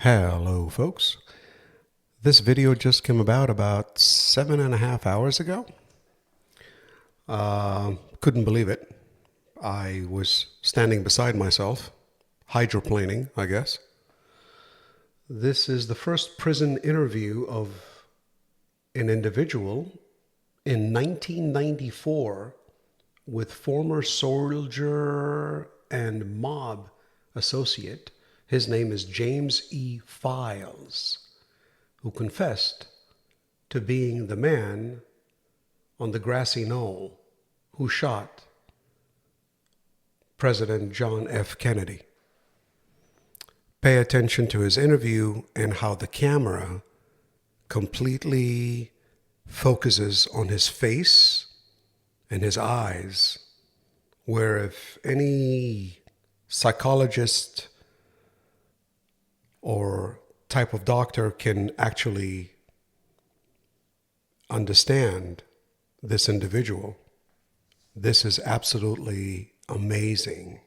Hello folks, this video just came about 7.5 hours ago. Couldn't believe it. I was standing beside myself, hydroplaning, I guess. This is the first prison interview of an individual in 1994 with former soldier and mob associate. His name is James E. Files, who confessed to being the man on the grassy knoll who shot President John F. Kennedy. Pay attention to his interview and how the camera completely focuses on his face and his eyes, where if any psychologist or type of doctor can actually understand this individual, this is absolutely amazing.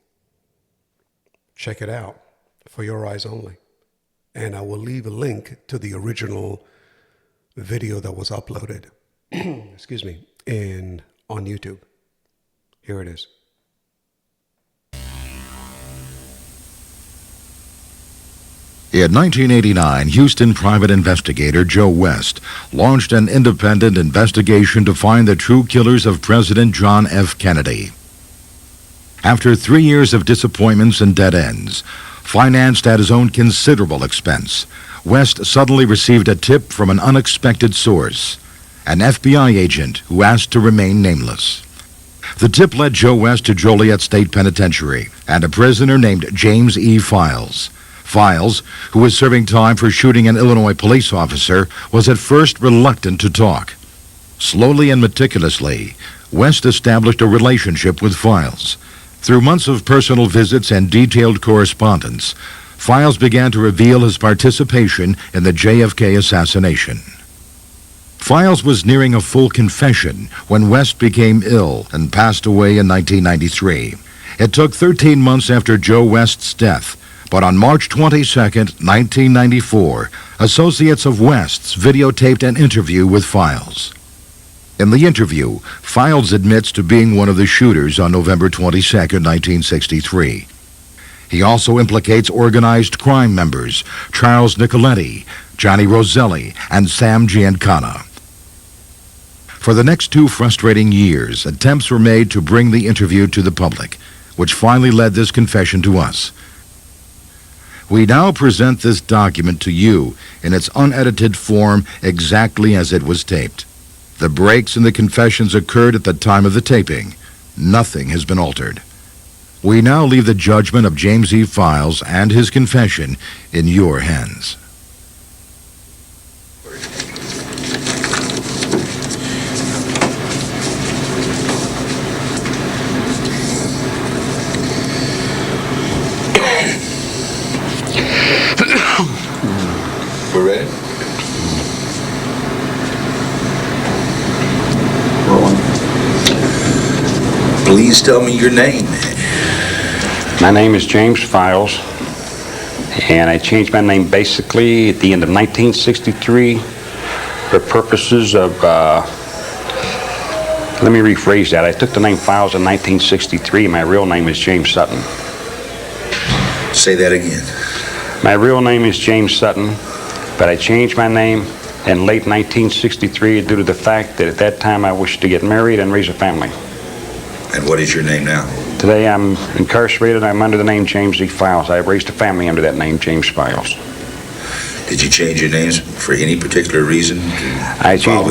Check it out for your eyes only. And I will leave a link to the original video that was uploaded, excuse me, on YouTube. Here it is. In 1989, Houston private investigator Joe West launched an independent investigation to find the true killers of President John F. Kennedy. After 3 years of disappointments and dead ends, financed at his own considerable expense, West suddenly received a tip from an unexpected source, an FBI agent who asked to remain nameless. The tip led Joe West to Joliet State Penitentiary and a prisoner named James E. Files. Files, who was serving time for shooting an Illinois police officer, was at first reluctant to talk. Slowly and meticulously, West established a relationship with Files. Through months of personal visits and detailed correspondence, Files began to reveal his participation in the JFK assassination. Files was nearing a full confession when West became ill and passed away in 1993. It took 13 months after Joe West's death, but on March 22, 1994, associates of West's videotaped an interview with Files. In the interview, Files admits to being one of the shooters on November 22, 1963. He also implicates organized crime members Charles Nicoletti, Johnny Roselli, and Sam Giancana. For the next 2 frustrating years, attempts were made to bring the interview to the public, which finally led this confession to us. We now present this document to you in its unedited form exactly as it was taped. The breaks in the confessions occurred at the time of the taping. Nothing has been altered. We now leave the judgment of James E. Files and his confession in your hands. We're ready? Please tell me your name. My name is James Files, and I changed my name basically at the end of 1963 for purposes of, let me rephrase that. I took the name Files in 1963. My real name is James Sutton. Say that again. My real name is James Sutton, but I changed my name in late 1963 due to the fact that at that time I wished to get married and raise a family. And what is your name now? Today I'm incarcerated. I'm under the name James E. Files. I have raised a family under that name, James Files. Did you change your names for any particular reason? I changed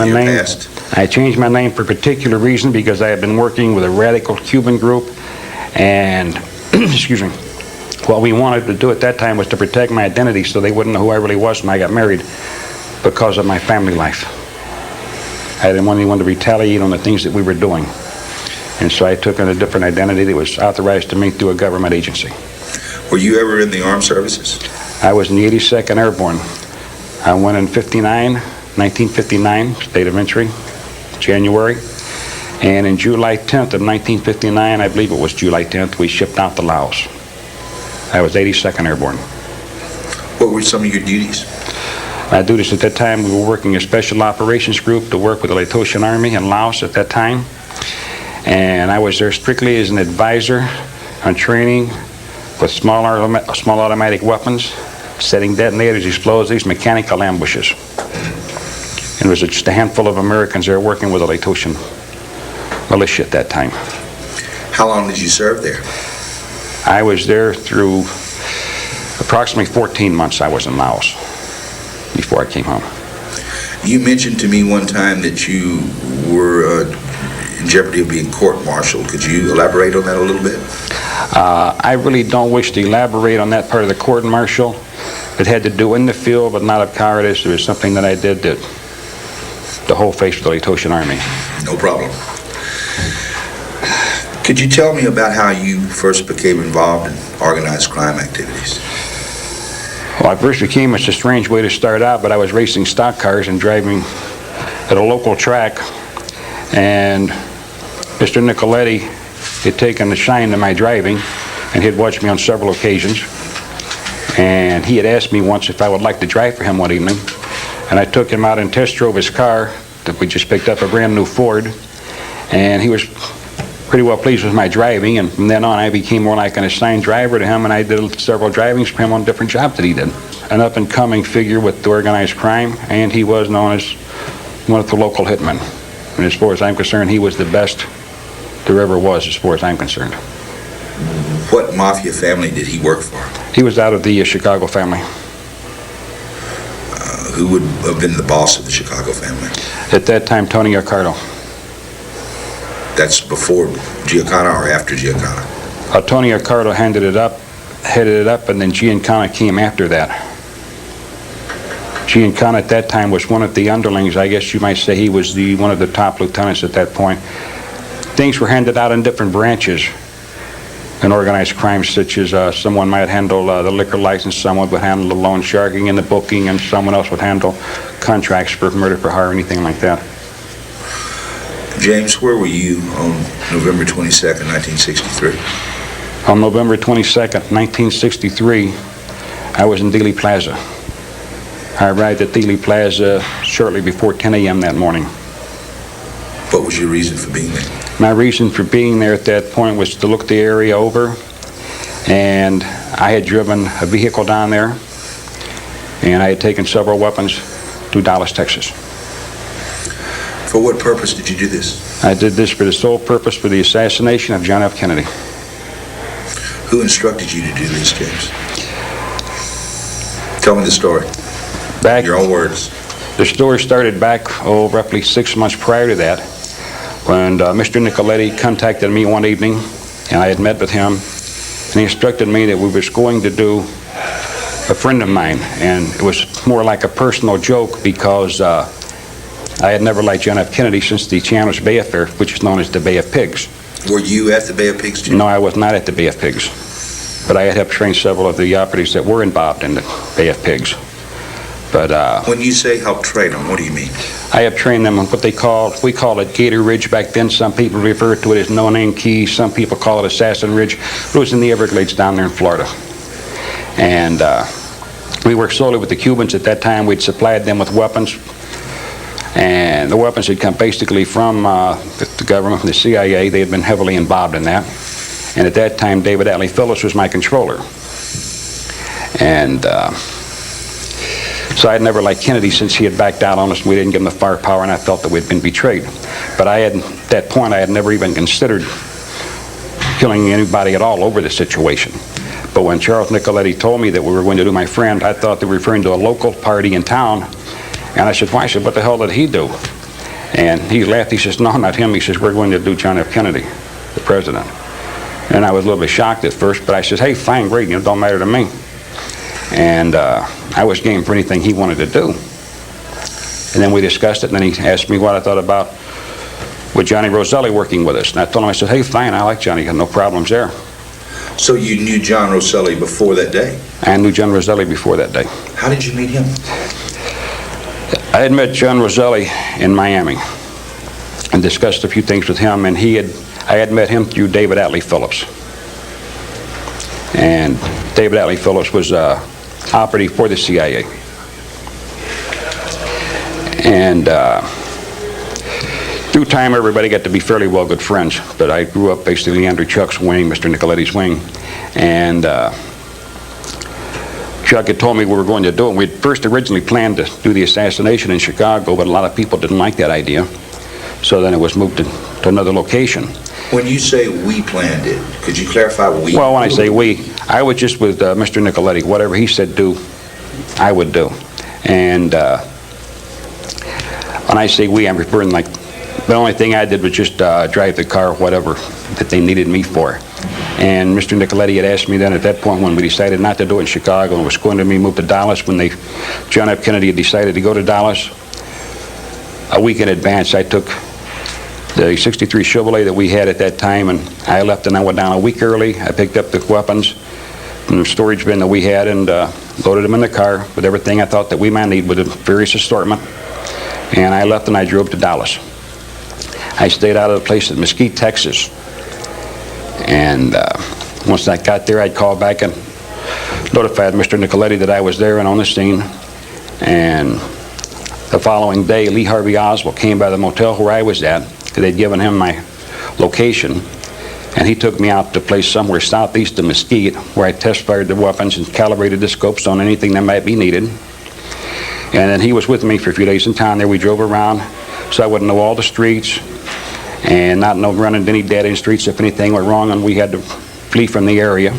my name for a particular reason because I have been working with a radical Cuban group, and excuse me, what we wanted to do at that time was to protect my identity so they wouldn't know who I really was when I got married because of my family life. I didn't want anyone to retaliate on the things that we were doing. And so I took on a different identity that was authorized to me through a government agency. Were you ever in the armed services? I was in the 82nd Airborne. I went in 1959, state of entry, January. And in July 10th of 1959, I believe it was July 10th, we shipped out to Laos. I was 82nd Airborne. What were some of your duties? My duties at that time, we were working a special operations group to work with the Laotian Army in Laos at that time. And I was there strictly as an advisor on training with small automatic weapons, setting detonators, explosives, mechanical ambushes. And it was just a handful of Americans there working with the Laotian militia at that time. How long did you serve there? I was there through approximately 14 months. I was in Laos before I came home. You mentioned to me one time that you were in jeopardy of being court-martialed. Could you elaborate on that a little bit? I really don't wish to elaborate on that part of the court-martial. It had to do in the field, but not of cowardice. It was something that I did that the whole face of the Laotian Army. No problem. Could you tell me about how you first became involved in organized crime activities? Well, I first became, it's a strange way to start out, but I was racing stock cars and driving at a local track, and Mr. Nicoletti had taken a shine to my driving, and he'd watched me on several occasions, and he had asked me once if I would like to drive for him one evening, and I took him out and test drove his car that we just picked up, a brand new Ford, and he was pretty well pleased with my driving, and from then on I became more like an assigned driver to him, and I did several drivings for him on different jobs that he did. An up-and-coming figure with organized crime, and he was known as one of the local hitmen. And as far as I'm concerned, he was the best there ever was, as far as I'm concerned. What mafia family did he work for? He was out of the Chicago family. Who would have been the boss of the Chicago family? At that time, Tony Accardo. That's before Giancana or after Giancana? Tony Accardo headed it up, and then Giancana came after that. Giancana at that time was one of the underlings. I guess you might say he was one of the top lieutenants at that point. Things were handed out in different branches in organized crime, such as someone might handle the liquor license, someone would handle the loan sharking and the booking, and someone else would handle contracts for murder for hire, anything like that. James, where were you on November 22nd, 1963? On November 22nd, 1963, I was in Dealey Plaza. I arrived at Dealey Plaza shortly before 10 a.m. that morning. What was your reason for being there? My reason for being there at that point was to look the area over, and I had driven a vehicle down there, and I had taken several weapons to Dallas, Texas. For what purpose did you do this? I did this for the sole purpose for the assassination of John F. Kennedy. Who instructed you to do this, James? Tell me the story. Back, your own words. The story started back, roughly 6 months prior to that, when Mr. Nicoletti contacted me one evening, and I had met with him, and he instructed me that we were going to do a friend of mine, and it was more like a personal joke because I had never liked John F. Kennedy since the Chandler's Bay affair, which is known as the Bay of Pigs. Were you at the Bay of Pigs, Jim? No, I was not at the Bay of Pigs, but I had helped train several of the operatives that were involved in the Bay of Pigs. But when you say help train them, what do you mean? I have trained them on what we call it Gator Ridge back then. Some people refer to it as No Name Key. Some people call it Assassin Ridge. It was in the Everglades down there in Florida. And we worked solely with the Cubans at that time. We'd supplied them with weapons. And the weapons had come basically from the government, from the CIA. They had been heavily involved in that. And at that time, David Atlee Phillips was my controller. And so I had never liked Kennedy since he had backed out on us and we didn't give him the firepower, and I felt that we'd been betrayed. But at that point, I had never even considered killing anybody at all over the situation. But when Charles Nicoletti told me that we were going to do my friend, I thought they were referring to a local party in town. And I said, why? I said, what the hell did he do? And he laughed. He says, no, not him. He says, we're going to do John F. Kennedy, the president. And I was a little bit shocked at first, but I said, hey, fine, great, it don't matter to me. And I was game for anything he wanted to do. And then we discussed it, and then he asked me what I thought about with Johnny Roselli working with us. And I told him, I said, hey, fine, I like Johnny, got no problems there. So you knew John Roselli before that day? I knew John Roselli before that day. How did you meet him? I had met John Roselli in Miami and discussed a few things with him, and I had met him through David Atlee Phillips. And David Atlee Phillips was operative for the CIA. And through time, everybody got to be fairly well good friends. But I grew up basically under Chuck's wing, Mr. Nicoletti's wing. And Chuck had told me we were going to do it. We had first originally planned to do the assassination in Chicago, but a lot of people didn't like that idea. So then it was moved to another location. When you say we planned it, could you clarify we? Well, when I say we, I was just with Mr. Nicoletti. Whatever he said do, I would do. And when I say we, I'm referring like the only thing I did was just drive the car, whatever that they needed me for. And Mr. Nicoletti had asked me then at that point when we decided not to do it in Chicago and was going to move to Dallas, when John F. Kennedy had decided to go to Dallas, a week in advance I took the 63 Chevrolet that we had at that time, and I left and I went down a week early. I picked up the weapons from the storage bin that we had and loaded them in the car with everything I thought that we might need with a various assortment. And I left and I drove to Dallas. I stayed out of the place at Mesquite, Texas. And once I got there, I called back and notified Mr. Nicoletti that I was there and on the scene. And the following day, Lee Harvey Oswald came by the motel where I was at. They'd given him my location, and he took me out to a place somewhere southeast of Mesquite where I test fired the weapons and calibrated the scopes on anything that might be needed. And then he was with me for a few days in town there. We drove around so I would know all the streets and not know running any dead-end streets if anything went wrong and we had to flee from the area.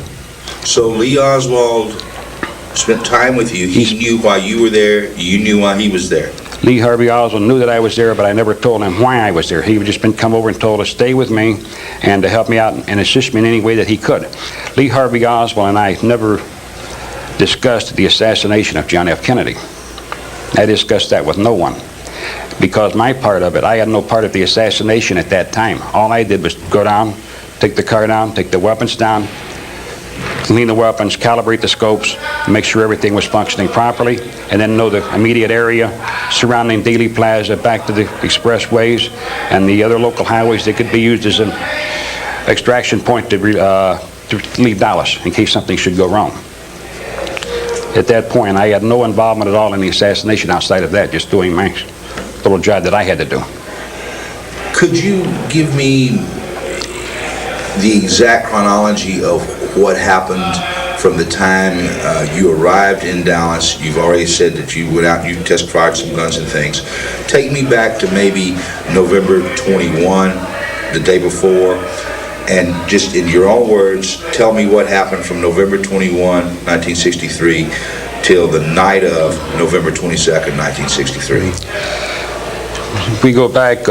So Lee Oswald spent time with you. He knew why you were there. You knew why he was there. Lee Harvey Oswald knew that I was there, but I never told him why I was there. He would just come over and told us stay with me and to help me out and assist me in any way that he could. Lee Harvey Oswald and I never discussed the assassination of John F. Kennedy. I discussed that with no one. Because my part of it, I had no part of the assassination at that time. All I did was go down, take the car down, take the weapons down, clean the weapons, calibrate the scopes, make sure everything was functioning properly, and then know the immediate area surrounding Dealey Plaza back to the expressways and the other local highways that could be used as an extraction point to leave Dallas in case something should go wrong. At that point, I had no involvement at all in the assassination outside of that, just doing my little job that I had to do. Could you give me the exact chronology of what happened from the time you arrived in Dallas? You've already said that you went out and you test fired some guns and things. Take me back to maybe November 21, the day before, and just in your own words, tell me what happened from November 21, 1963 till the night of November 22nd, 1963. If we go back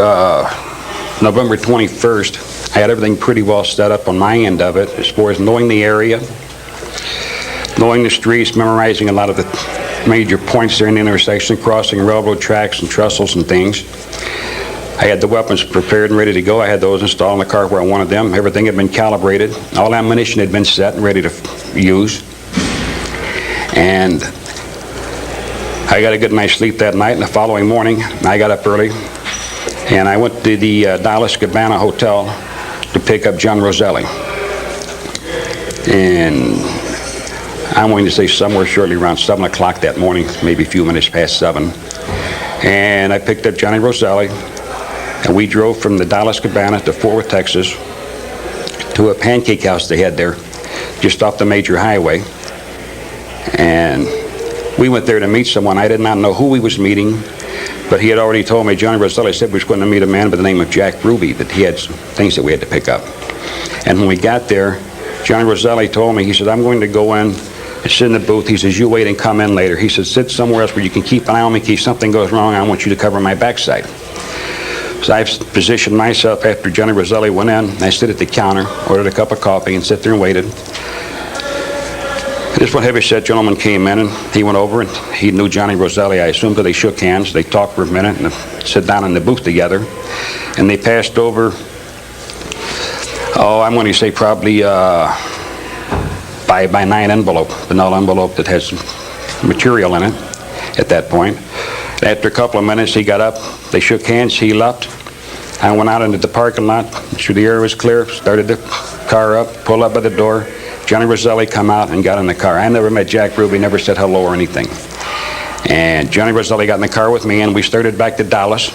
November 21st, I had everything pretty well set up on my end of it as far as knowing the area, knowing the streets, memorizing a lot of the major points there in the intersection, crossing railroad tracks and trestles and things. I had the weapons prepared and ready to go. I had those installed in the car where I wanted them. Everything had been calibrated. All ammunition had been set and ready to use. And I got a good night's sleep that night, and the following morning, I got up early, and I went to the Dallas Cabana Hotel to pick up John Roselli. And I'm going to say somewhere shortly around 7 o'clock that morning, maybe a few minutes past 7. And I picked up Johnny Roselli, and we drove from the Dallas Cabana to Fort Worth, Texas, to a pancake house they had there, just off the major highway. And we went there to meet someone. I did not know who he was meeting, but he had already told me, Johnny Roselli said we was going to meet a man by the name of Jack Ruby, that he had some things that we had to pick up. And when we got there, Johnny Roselli told me, he said, I'm going to go in and sit in the booth. He says, you wait and come in later. He said, sit somewhere else where you can keep an eye on me in case something goes wrong. I want you to cover my backside. So I positioned myself after Johnny Roselli went in. I stood at the counter, ordered a cup of coffee, and sat there and waited. This one heavy-set gentleman came in, and he went over, and he knew Johnny Roselli, I assume, because they shook hands. They talked for a minute and sat down in the booth together. And they passed over, I'm going to say probably by 9 envelope, the knoll envelope that has material in it at that point. After a couple of minutes, he got up, they shook hands, he left. I went out into the parking lot, sure the air was clear, started the car up, pulled up by the door. Johnny Roselli come out and got in the car. I never met Jack Ruby, never said hello or anything. And Johnny Roselli got in the car with me, and we started back to Dallas.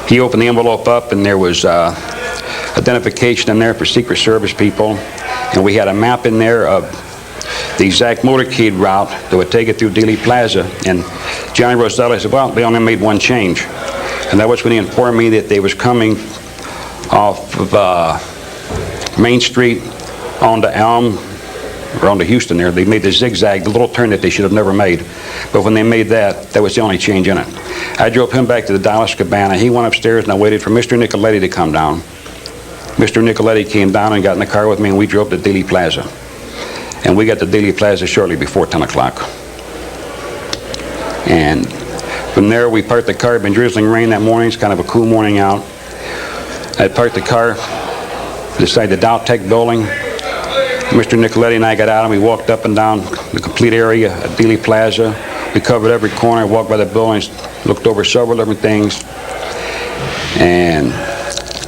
He opened the envelope up, and there was identification in there for Secret Service people. And we had a map in there of the exact motorcade route that would take it through Dealey Plaza. And Johnny Roselli said, well, they only made one change. And that was when he informed me that they was coming off of Main Street onto Elm, or onto Houston there. They made the zigzag, the little turn that they should have never made. But when they made that, that was the only change in it. I drove him back to the Dallas Cabana. He went upstairs, and I waited for Mr. Nicoletti to come down. Mr. Nicoletti came down and got in the car with me, and we drove to Dealey Plaza. And we got to Dealey Plaza shortly before 10 o'clock. And from there, we parked the car. It had been drizzling rain that morning. It's kind of a cool morning out. I parked the car beside the Dow Tech building. Mr. Nicoletti and I got out, and we walked up and down the complete area at Dealey Plaza. We covered every corner, walked by the buildings, looked over several different things. And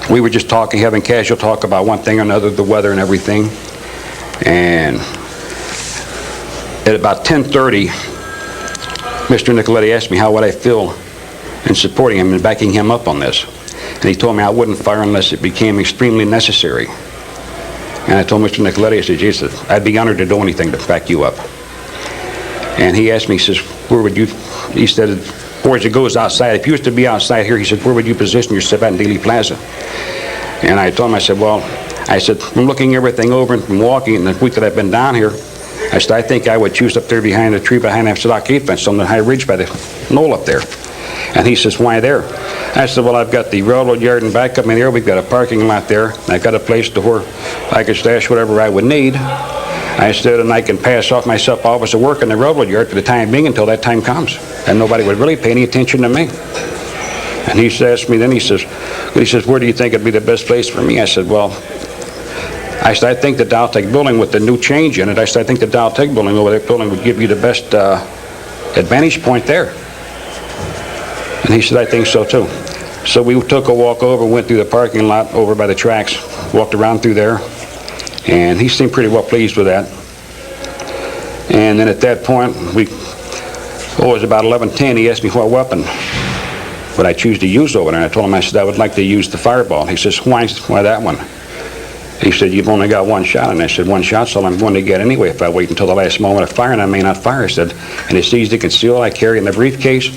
we were just talking, having casual talk about one thing or another, the weather and everything. And at about 10:30, Mr. Nicoletti asked me how would I feel in supporting him and backing him up on this. And he told me I wouldn't fire unless it became extremely necessary. And I told Mr. Nicoletti, I said, Jesus, I'd be honored to do anything to back you up. And he asked me, he says, where would you, he said, as it goes outside, if you was to be outside here, he said, where would you position yourself at in Dealey Plaza? And I told him, I said, well, from looking everything over and from walking in the week that I've been down here, I said, I think I would choose up there behind the tree behind that stockade fence on the high ridge by the knoll up there. And he says, why there? I said, well, I've got the railroad yard and back up in there. We've got a parking lot there. I've got a place to where I could stash whatever I would need. I said, and I can pass off myself off as a work in the railroad yard for the time being until that time comes. And nobody would really pay any attention to me. And he asked me then, he says, where do you think would be the best place for me? I said, well, I think the Dow Tech building with the new change in it, I think the Dow Tech building over there would give you the best advantage point there. And he said, I think so too. So we took a walk over, went through the parking lot over by the tracks, walked around through there, and he seemed pretty well pleased with that. And then at that point, it was about 11:10, he asked me what weapon would I choose to use over there. And I told him, I said, I would like to use the fireball. He says, why that one? He said, you've only got one shot. And I said, one shot's all I'm going to get anyway. If I wait until the last moment of firing, I may not fire. I said, and it's easy to conceal. I carry it in the briefcase,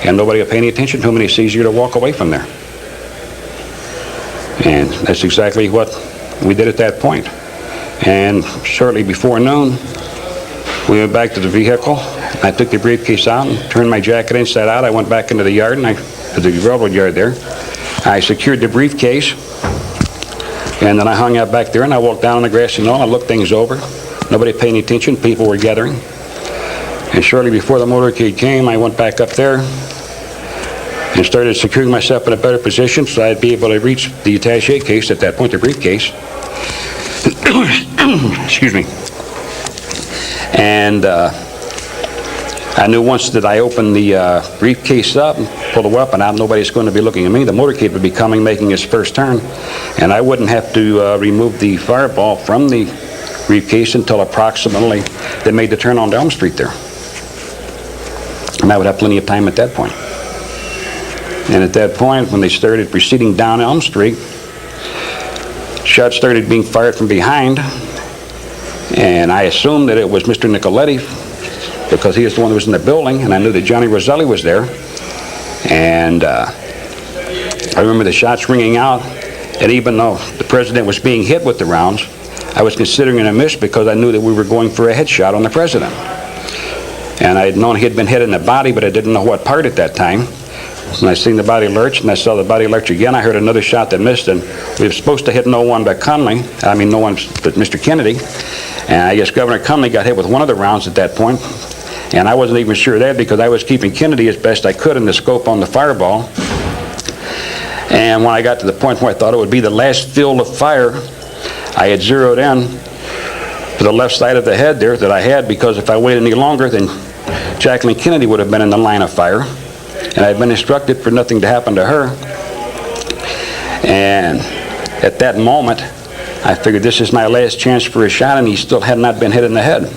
and nobody will pay any attention to him, and it's easier to walk away from there. And that's exactly what we did at that point. And shortly before noon, we went back to the vehicle. I took the briefcase out and turned my jacket inside out. I went back into the yard, to the railroad yard there. I secured the briefcase. And then I hung out back there, and I walked down on the grassy knoll. I looked things over. Nobody paid any attention. People were gathering. And shortly before the motorcade came, I went back up there and started securing myself in a better position so I'd be able to reach the attaché case at that point, the briefcase. Excuse me. And I knew once that I opened the briefcase up and pulled the weapon out, nobody's going to be looking at me. The motorcade would be coming, making its first turn, and I wouldn't have to remove the fireball from the briefcase until approximately they made the turn on Elm Street there. And I would have plenty of time at that point. And at that point, when they started proceeding down Elm Street, shots started being fired from behind, and I assumed that it was Mr. Nicoletti, because he was the one that was in the building, and I knew that Johnny Roselli was there. And I remember the shots ringing out, and even though the president was being hit with the rounds, I was considering it a miss because I knew that we were going for a headshot on the president. And I had known he had been hit in the body, but I didn't know what part at that time. And I seen the body lurch, and I saw the body lurch again. I heard another shot that missed, and we were supposed to hit no one but no one but Mr. Kennedy. And I guess Governor Cumley got hit with one of the rounds at that point. And I wasn't even sure of that because I was keeping Kennedy as best I could in the scope on the fireball. And when I got to the point where I thought it would be the last field of fire, I had zeroed in to the left side of the head there that I had, because if I waited any longer, then Jacqueline Kennedy would have been in the line of fire. And I'd been instructed for nothing to happen to her. And at that moment, I figured this is my last chance for a shot, and he still had not been hit in the head.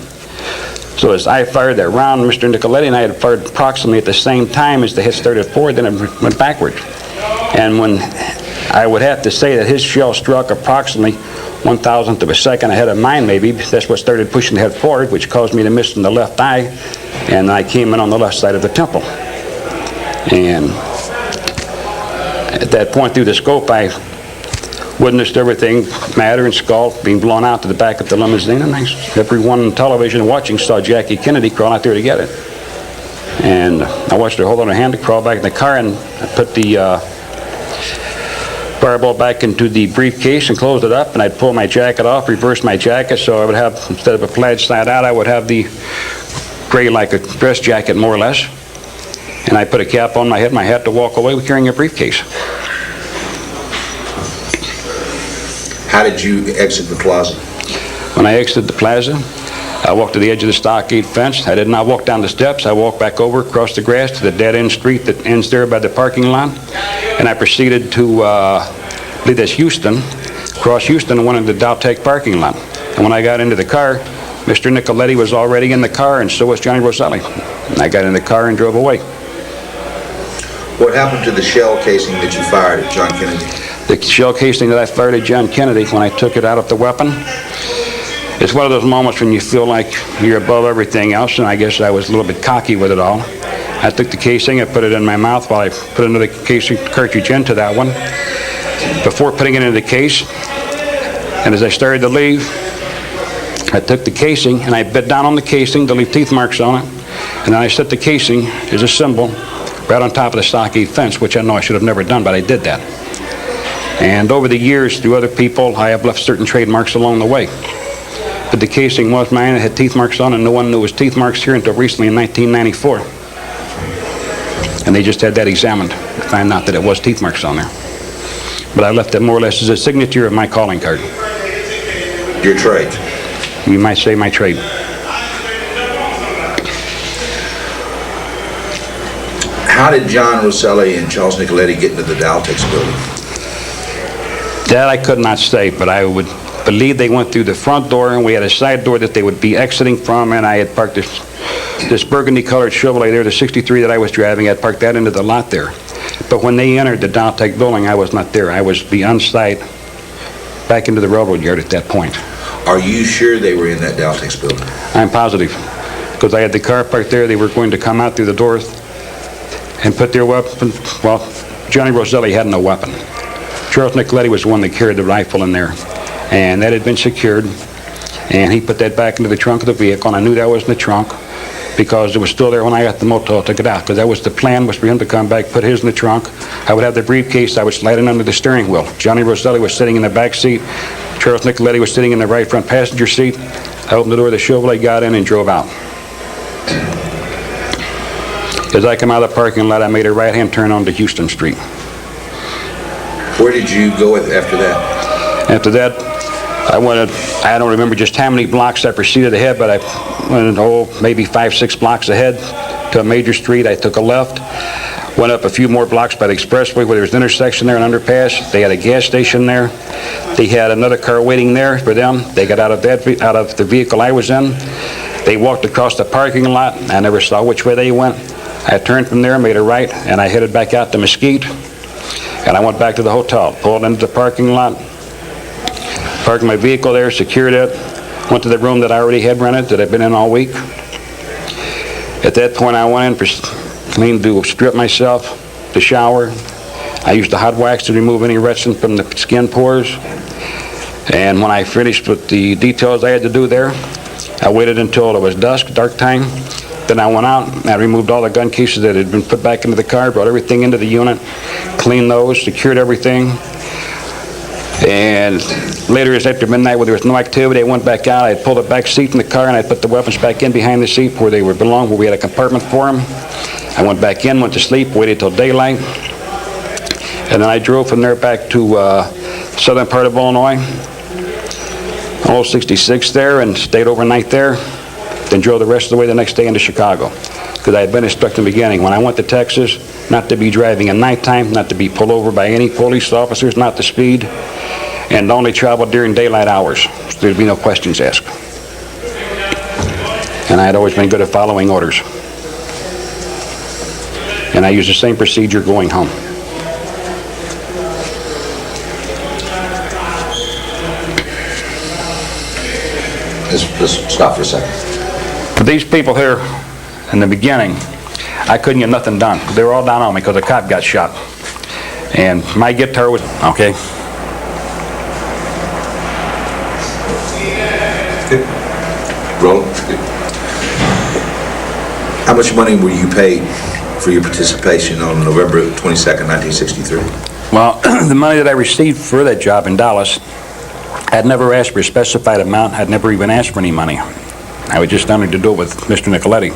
So as I fired that round, Mr. Nicoletti and I had fired approximately at the same time as the hit started forward, then it went backward. And when I would have to say that his shell struck approximately 1,000th of a second ahead of mine, maybe, that's what started pushing the head forward, which caused me to miss in the left eye, and I came in on the left side of the temple. And at that point through the scope, I witnessed everything, matter and skull, being blown out to the back of the limousine, and everyone on television watching saw Jackie Kennedy crawl out there to get it. And I watched her hold out her hand to crawl back in the car, and I put the fireball back into the briefcase and closed it up, and I'd pull my jacket off, reverse my jacket, so I would have, instead of a plaid slide out, I would have the gray like a dress jacket, more or less. And I put a cap on my head, my hat, to walk away with carrying a briefcase. How did you exit the plaza? When I exited the plaza, I walked to the edge of the stockade fence. I did not walk down the steps. I walked back over, across the grass to the dead-end street that ends there by the parking lot. And I proceeded to, I believe that's Houston, cross Houston and went into the Dowtech parking lot. And when I got into the car, Mr. Nicoletti was already in the car, and so was Johnny Roselli. And I got in the car and drove away. What happened to the shell casing that you fired at John Kennedy? The shell casing that I fired at John Kennedy, when I took it out of the weapon, it's one of those moments when you feel like you're above everything else, and I guess I was a little bit cocky with it all. I took the casing, I put it in my mouth while I put another casing cartridge into that one. Before putting it into the case, and as I started to leave, I took the casing and I bit down on the casing to leave teeth marks on it, and then I set the casing as a symbol right on top of the stockade fence, which I know I should have never done, but I did that. And over the years, through other people, I have left certain trademarks along the way. But the casing was mine. It had teeth marks on it, and no one knew it was teeth marks here until recently in 1994. And they just had that examined to find out that it was teeth marks on there. But I left it more or less as a signature of my calling card. Your trade? You might say my trade. How did John Roselli and Charles Nicoletti get into the Daltex building? That I could not say, but I would believe they went through the front door, and we had a side door that they would be exiting from, and I had parked this burgundy-colored Chevrolet there, the 63 that I was driving. I had parked that into the lot there. But when they entered the Daltex building, I was not there. I was beyond sight, back into the railroad yard at that point. Are you sure they were in that Daltex building? I'm positive, because I had the car parked there. They were going to come out through the doors and put their weapon. Well, Johnny Roselli had no weapon. Charles Nicoletti was the one that carried the rifle in there, and that had been secured, and he put that back into the trunk of the vehicle, and I knew that was in the trunk because it was still there when I got the motel, took it out, because that was the plan, was for him to come back, put his in the trunk. I would have the briefcase, I would slide it under the steering wheel. Johnny Roselli was sitting in the back seat. Charles Nicoletti was sitting in the right front passenger seat. I opened the door of the Chevrolet, got in, and drove out. As I come out of the parking lot, I made a right-hand turn onto Houston Street. Where did you go after that? After that, I don't remember just how many blocks I proceeded ahead, but I went, maybe 5-6 blocks ahead to a major street. I took a left, went up a few more blocks by the expressway where there was an intersection there, an underpass. They had a gas station there. They had another car waiting there for them. They got out of the vehicle I was in. They walked across the parking lot. I never saw which way they went. I turned from there, made a right, and I headed back out to Mesquite. And I went back to the hotel, pulled into the parking lot, parked my vehicle there, secured it, went to the room that I already had rented, that I'd been in all week. At that point, I went in, cleaned to strip myself, to shower. I used the hot wax to remove any resin from the skin pores. And when I finished with the details I had to do there, I waited until it was dusk, dark time. Then I went out and I removed all the gun cases that had been put back into the car, brought everything into the unit, cleaned those, secured everything. And later, as after midnight, where there was no activity, I went back out. I pulled the back seat in the car, and I put the weapons back in behind the seat where they belonged, where we had a compartment for them. I went back in, went to sleep, waited till daylight. And then I drove from there back to southern part of Illinois, Old 66 there, and stayed overnight there. Then drove the rest of the way the next day into Chicago, because I had been instructed in the beginning, when I went to Texas, not to be driving at nighttime, not to be pulled over by any police officers, not to speed. and only traveled during daylight hours. So there'd be no questions asked. And I had always been good at following orders. And I used the same procedure going home. Let's stop for a second. For these people here, in the beginning, I couldn't get nothing done. They were all down on me because a cop got shot. And my guitar was, okay. Good. Roll. Good. How much money were you paid for your participation on November 22nd, 1963? Well, the money that I received for that job in Dallas, I'd never asked for a specified amount. I'd never even asked for any money. I was just honored to do it with Mr. Nicoletti.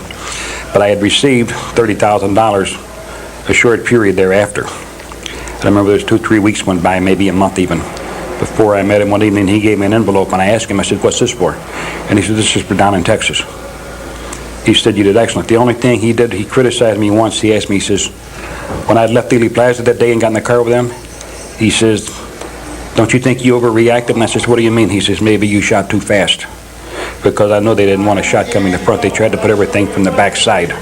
But I had received $30,000 a short period thereafter. I remember there's 2-3 weeks went by, maybe a month even, before I met him one evening. He gave me an envelope, and I asked him, I said, what's this for? And he said, this is for down in Texas. He said, you did excellent. The only thing he did, he criticized me once. He asked me, he says, when I left Ely Plaza that day and got in the car with him, he says, don't you think you overreacted? And I says, what do you mean? He says, maybe you shot too fast. Because I know they didn't want a shot coming to the front. They tried to put everything from the back side.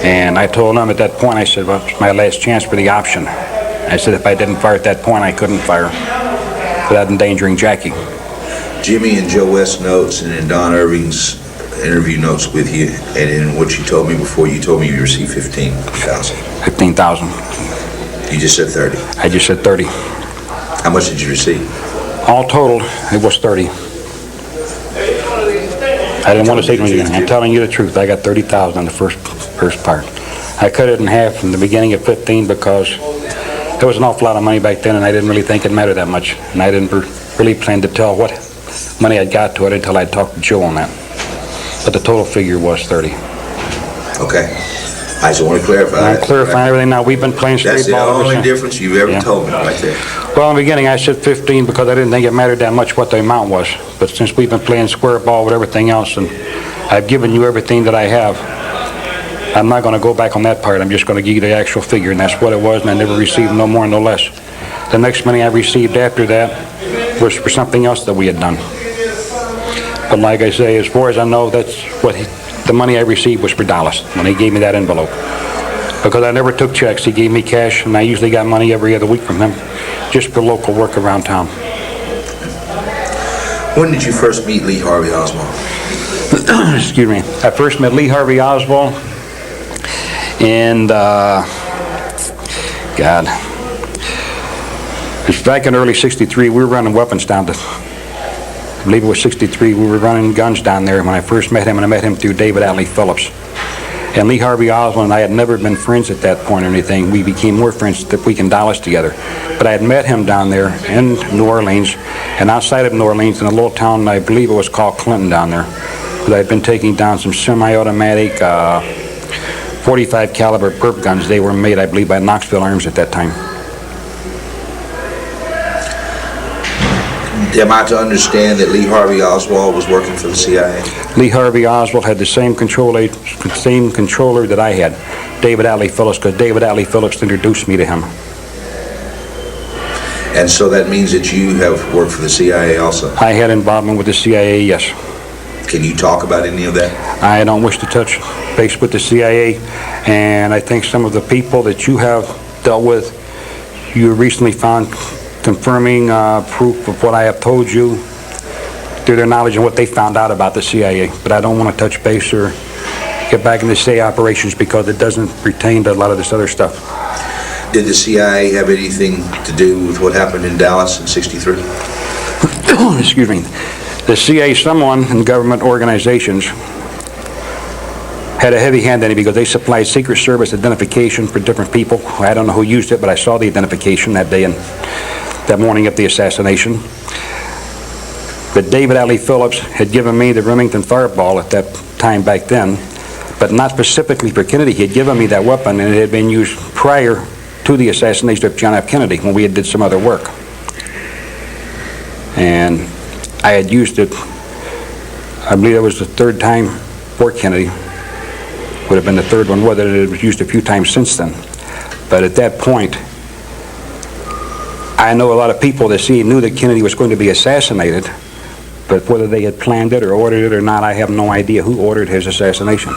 And I told him at that point, I said, well, it's my last chance for the option. I said, if I didn't fire at that point, I couldn't fire without endangering Jackie. Jimmy and Joe West notes and in Don Irving's interview notes with you, and in what you told me before, you told me you received $15,000. $15,000. You just said 30. I just said 30. How much did you receive? All totaled, it was 30. I didn't want to say anything. I'm telling you the truth. I got 30,000 on the first part. I cut it in half from the beginning at 15 because there was an awful lot of money back then, and I didn't really think it mattered that much. And I didn't really plan to tell what money I got to it until I talked to Joe on that. But the total figure was 30. Okay. I just want to clarify that. I'm clarifying everything now. We've been playing straight ball. That's the only difference you've ever told me right there. Well, in the beginning, I said 15 because I didn't think it mattered that much what the amount was. But since we've been playing square ball with everything else, and I've given you everything that I have, I'm not going to go back on that part. I'm just going to give you the actual figure, and that's what it was, and I never received no more, no less. The next money I received after that was for something else that we had done. But like I say, as far as I know, that's what the money I received was for Dallas when he gave me that envelope. Because I never took checks. He gave me cash, and I usually got money every other week from him, just for local work around town. When did you first meet Lee Harvey Oswald? Excuse me. I first met Lee Harvey Oswald in, it was back in early '63. We were running weapons down to, I believe it was '63. We were running guns down there when I first met him, and I met him through David Atlee Phillips. And Lee Harvey Oswald and I had never been friends at that point or anything. We became more friends that we can Dallas together. But I had met him down there in New Orleans, and outside of New Orleans in a little town, I believe it was called Clinton down there. Because I had been taking down some semi-automatic 45 caliber perp guns. They were made, I believe, by Knoxville Arms at that time. Am I to understand that Lee Harvey Oswald was working for the CIA? Lee Harvey Oswald had the same controller that I had, David Atlee Phillips, because David Atlee Phillips introduced me to him. And so that means that you have worked for the CIA also? I had involvement with the CIA, yes. Can you talk about any of that? I don't wish to touch base with the CIA, and I think some of the people that you have dealt with, you recently found confirming proof of what I have told you through their knowledge and what they found out about the CIA. But I don't want to touch base or get back into CIA operations because it doesn't pertain to a lot of this other stuff. Did the CIA have anything to do with what happened in Dallas in '63? Excuse me. The CIA, someone in government organizations, had a heavy hand in it because they supplied Secret Service identification for different people. I don't know who used it, but I saw the identification that day and that morning of the assassination. But David Atlee Phillips had given me the Remington fireball at that time back then, but not specifically for Kennedy. He had given me that weapon, and it had been used prior to the assassination of John F. Kennedy when we had did some other work. And I had used it, I believe it was the third time for Kennedy. Would have been the third one, whether it was used a few times since then. But at that point, I know a lot of people that knew that Kennedy was going to be assassinated, but whether they had planned it or ordered it or not, I have no idea who ordered his assassination.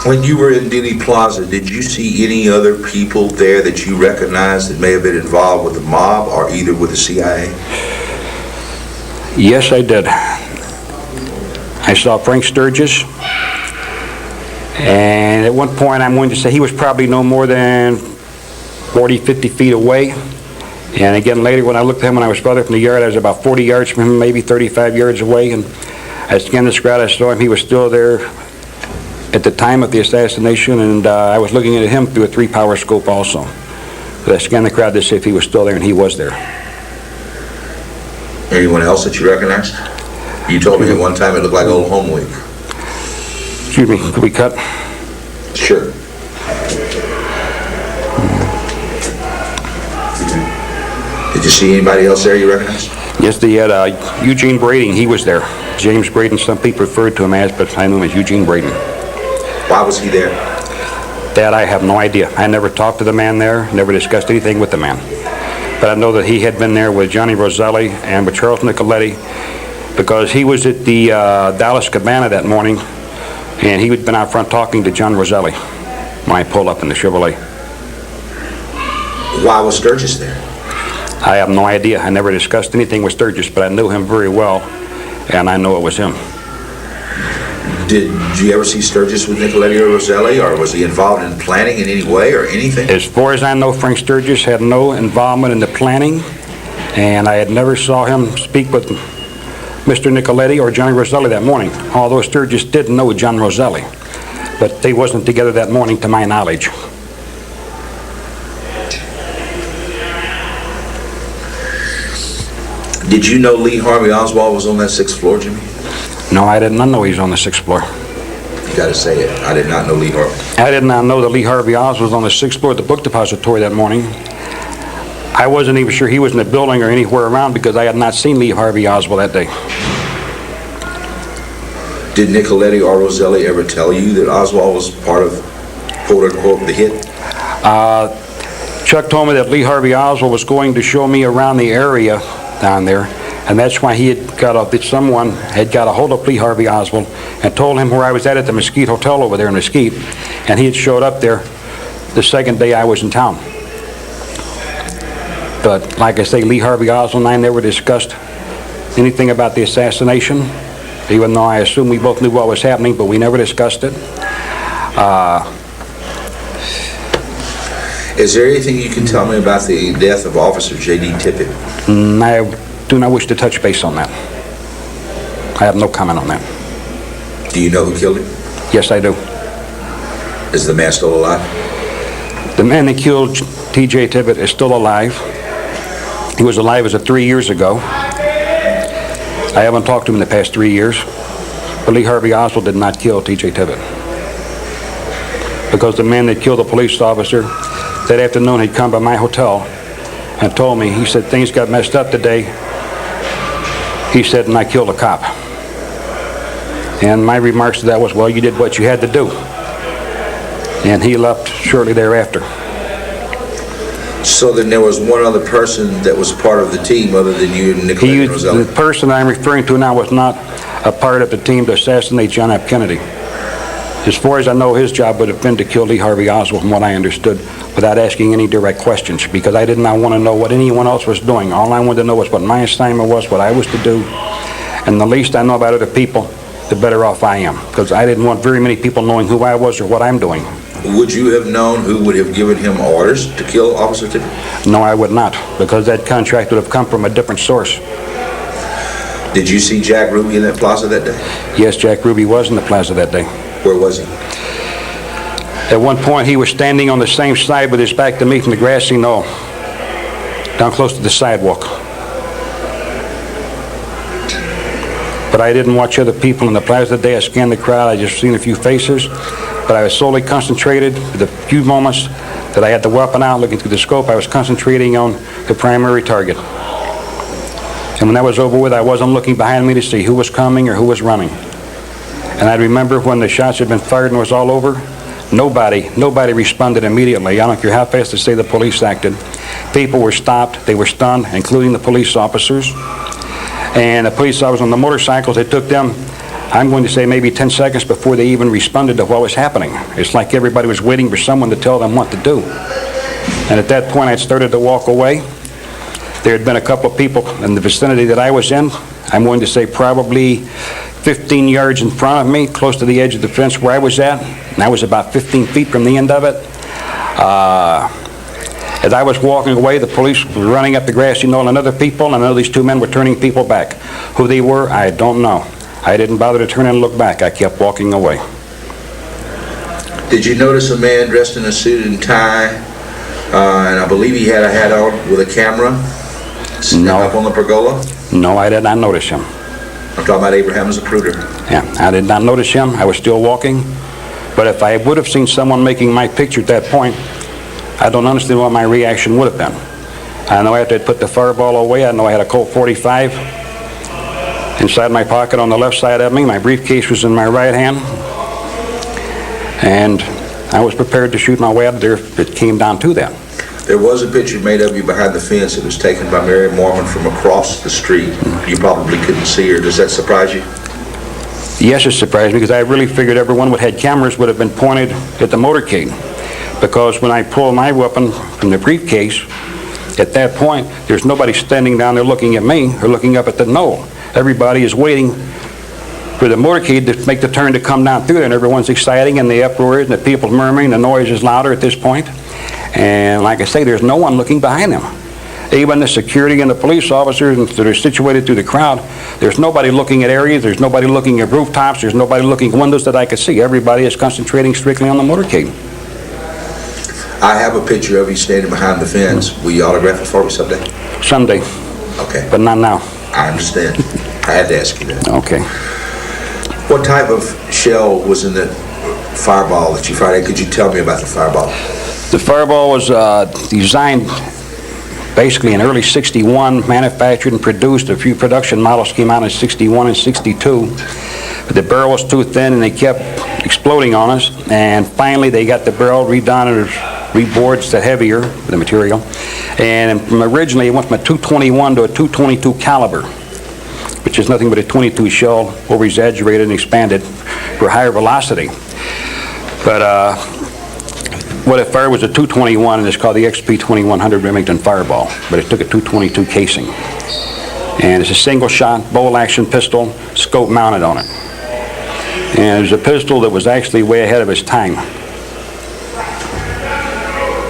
When you were in Dealey Plaza, did you see any other people there that you recognized that may have been involved with the mob or either with the CIA? Yes, I did. I saw Frank Sturgis, and at one point I'm going to say he was probably no more than 40, 50 feet away. And again, later when I looked at him when I was farther from the yard, I was about 40 yards from him, maybe 35 yards away, and I scanned this crowd, I saw him, he was still there at the time of the assassination, and I was looking at him through a 3-power scope also. But I scanned the crowd to see if he was still there, and he was there. Anyone else that you recognized? You told me at one time it looked like Old Home Week. Excuse me, could we cut? Sure. Did you see anybody else there you recognized? Yes, they had Eugene Braden, he was there. James Braden, some people referred to him as, but I knew him as Eugene Braden. Why was he there? That I have no idea. I never talked to the man there, never discussed anything with the man. But I know that he had been there with Johnny Roselli and with Charles Nicoletti, because he was at the Dallas Cabana that morning, and he had been out front talking to John Roselli when I pulled up in the Chevrolet. Why was Sturgis there? I have no idea. I never discussed anything with Sturgis, but I knew him very well, and I know it was him. Did you ever see Sturgis with Nicoletti or Roselli, or was he involved in planning in any way or anything? As far as I know, Frank Sturgis had no involvement in the planning, and I had never saw him speak with Mr. Nicoletti or Johnny Roselli that morning, although Sturgis did know John Roselli, but they wasn't together that morning to my knowledge. Did you know Lee Harvey Oswald was on that 6th floor, Jimmy? No, I did not know he was on the 6th floor. You got to say it. I did not know Lee Harvey. I did not know that Lee Harvey Oswald was on the 6th floor at the book depository that morning. I wasn't even sure he was in the building or anywhere around because I had not seen Lee Harvey Oswald that day. Did Nicoletti or Roselli ever tell you that Oswald was part of, quote-unquote, the hit? Chuck told me that Lee Harvey Oswald was going to show me around the area down there, and that's why he had someone had got a hold of Lee Harvey Oswald and told him where I was at the Mesquite Hotel over there in Mesquite, and he had showed up there the second day I was in town. But like I say, Lee Harvey Oswald and I never discussed anything about the assassination, even though I assume we both knew what was happening, but we never discussed it. Is there anything you can tell me about the death of Officer J.D. Tippit? I do not wish to touch base on that. I have no comment on that. Do you know who killed him? Yes, I do. Is the man still alive? The man that killed T.J. Tippit is still alive. He was alive as of 3 years ago. I haven't talked to him in the past 3 years. But Lee Harvey Oswald did not kill T.J. Tippit. Because the man that killed the police officer that afternoon had come by my hotel and told me, he said, things got messed up today. He said, and I killed a cop. And my remarks to that was, well, you did what you had to do. And he left shortly thereafter. So then there was one other person that was part of the team other than you and Nicoletti and Roselli? The person I'm referring to now was not a part of the team to assassinate John F. Kennedy. As far as I know, his job would have been to kill Lee Harvey Oswald, from what I understood, without asking any direct questions, because I did not want to know what anyone else was doing. All I wanted to know was what my assignment was, what I was to do, and the least I know about other people, the better off I am, because I didn't want very many people knowing who I was or what I'm doing. Would you have known who would have given him orders to kill Officer Tippit? No, I would not, because that contract would have come from a different source. Did you see Jack Ruby in that plaza that day? Yes, Jack Ruby was in the plaza that day. Where was he? At one point, he was standing on the same side with his back to me from the grassy knoll, down close to the sidewalk. But I didn't watch other people in the plaza that day. I scanned the crowd. I just seen a few faces. But I was solely concentrated for the few moments that I had the weapon out looking through the scope. I was concentrating on the primary target. And when that was over with, I wasn't looking behind me to see who was coming or who was running. And I remember when the shots had been fired and it was all over, nobody responded immediately. I don't care how fast they say the police acted. People were stopped, they were stunned, including the police officers. And the police officers on the motorcycles, it took them, I'm going to say maybe 10 seconds before they even responded to what was happening. It's like everybody was waiting for someone to tell them what to do. And at that point, I started to walk away. There had been a couple of people in the vicinity that I was in. I'm going to say probably 15 yards in front of me, close to the edge of the fence where I was at. And I was about 15 feet from the end of it. As I was walking away, the police were running up the grassy knoll and other people, and I know these two men were turning people back. Who they were, I don't know. I didn't bother to turn and look back. I kept walking away. Did you notice a man dressed in a suit and tie, and I believe he had a hat on with a camera, sitting up on the pergola? No, I did not notice him. I'm talking about Abraham Zapruder. Yeah, I did not notice him. I was still walking. But if I would have seen someone making my picture at that point, I don't understand what my reaction would have been. I know after I'd put the fireball away, I know I had a Colt 45 inside my pocket on the left side of me. My briefcase was in my right hand. And I was prepared to shoot my way out there if it came down to that. There was a picture made of you behind the fence. It was taken by Mary Mormon from across the street. You probably couldn't see her. Does that surprise you? Yes, it surprised me because I really figured everyone who had cameras would have been pointed at the motorcade. Because when I pulled my weapon from the briefcase, at that point, there's nobody standing down there looking at me or looking up at the knoll. Everybody is waiting for the motorcade to make the turn to come down through there, and everyone's exciting, and the uproar and the people murmuring, the noise is louder at this point. And like I say, there's no one looking behind them. Even the security and the police officers that are situated through the crowd, there's nobody looking at areas, there's nobody looking at rooftops, there's nobody looking at windows that I could see. Everybody is concentrating strictly on the motorcade. I have a picture of you standing behind the fence. Will you autograph it for me someday? Someday. Okay. But not now. I understand. I had to ask you that. Okay. What type of shell was in the fireball that you fired? Could you tell me about the fireball? The fireball was designed basically in early '61, manufactured and produced. A few production models came out in '61 and '62. But the barrel was too thin and they kept exploding on us. And finally they got the barrel redone and rebored, so heavier, the material. And from originally it went from a .221 to a .222 caliber, which is nothing but a .22 shell, over-exaggerated and expanded for higher velocity. But what it fired was a .221, and it's called the XP-2100 Remington Fireball, but it took a .222 casing. And it's a single-shot, bolt-action pistol, scope mounted on it. And it was a pistol that was actually way ahead of its time.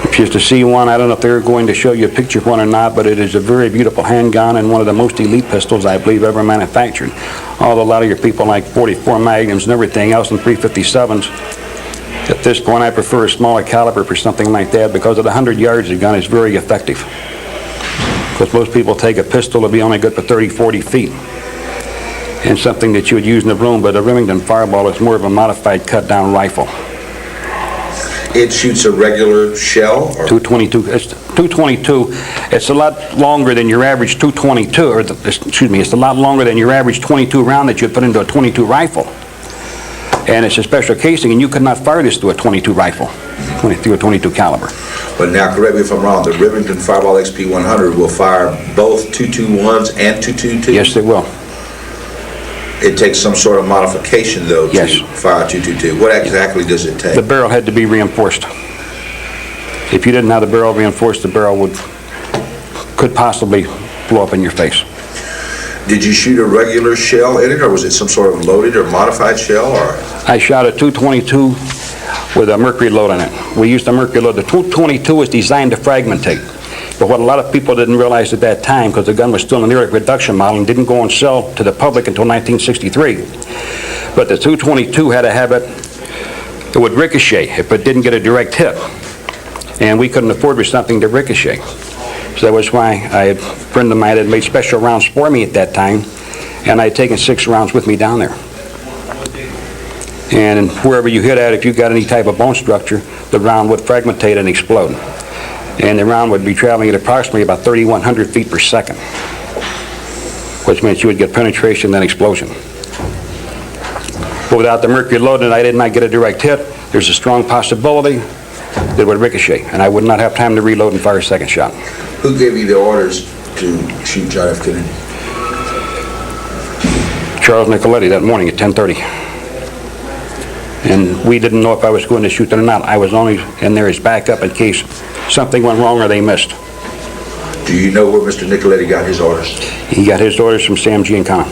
If you used to see one, I don't know if they're going to show you a picture of one or not, but it is a very beautiful handgun and one of the most elite pistols I believe ever manufactured. Although a lot of your people like 44 Magnums and everything else and 357s, at this point I prefer a smaller caliber for something like that because at 100 yards the gun is very effective. Because most people take a pistol to be only good for 30, 40 feet. And something that you would use in the room, but a Remington Fireball is more of a modified cut-down rifle. It shoots a regular shell? Or? .222. It's .222. It's a lot longer than your average .222, or excuse me, it's a lot longer than your average .22 round that you put into a .22 rifle. And it's a special casing, and you could not fire this through a .22 rifle, through a .22 caliber. But now, correct me if I'm wrong, the Remington Fireball XP100 will fire both .221s and .222s? Yes, it will. It takes some sort of modification, though, to fire .222. What exactly does it take? The barrel had to be reinforced. If you didn't have the barrel reinforced, the barrel could possibly blow up in your face. Did you shoot a regular shell in it, or was it some sort of loaded or modified shell? Or I shot a .222 with a mercury load in it. We used a mercury load. The .222 is designed to fragmentate. But what a lot of people didn't realize at that time, because the gun was still in the early production model and didn't go on sale to the public until 1963. But the .222 had a habit, it would ricochet if it didn't get a direct hit. And we couldn't afford for something to ricochet. So that was why a friend of mine had made special rounds for me at that time, and I had taken 6 rounds with me down there. And wherever you hit at, if you got any type of bone structure, the round would fragmentate and explode. And the round would be traveling at approximately about 3,100 feet per second, which meant you would get penetration then explosion. But without the mercury load and I did not get a direct hit, there's a strong possibility that would ricochet, and I would not have time to reload and fire a second shot. Who gave you the orders to shoot John F. Kennedy? Charles Nicoletti that morning at 10:30. And we didn't know if I was going to shoot them or not. I was only in there as backup in case something went wrong or they missed. Do you know where Mr. Nicoletti got his orders? He got his orders from Sam Giancana.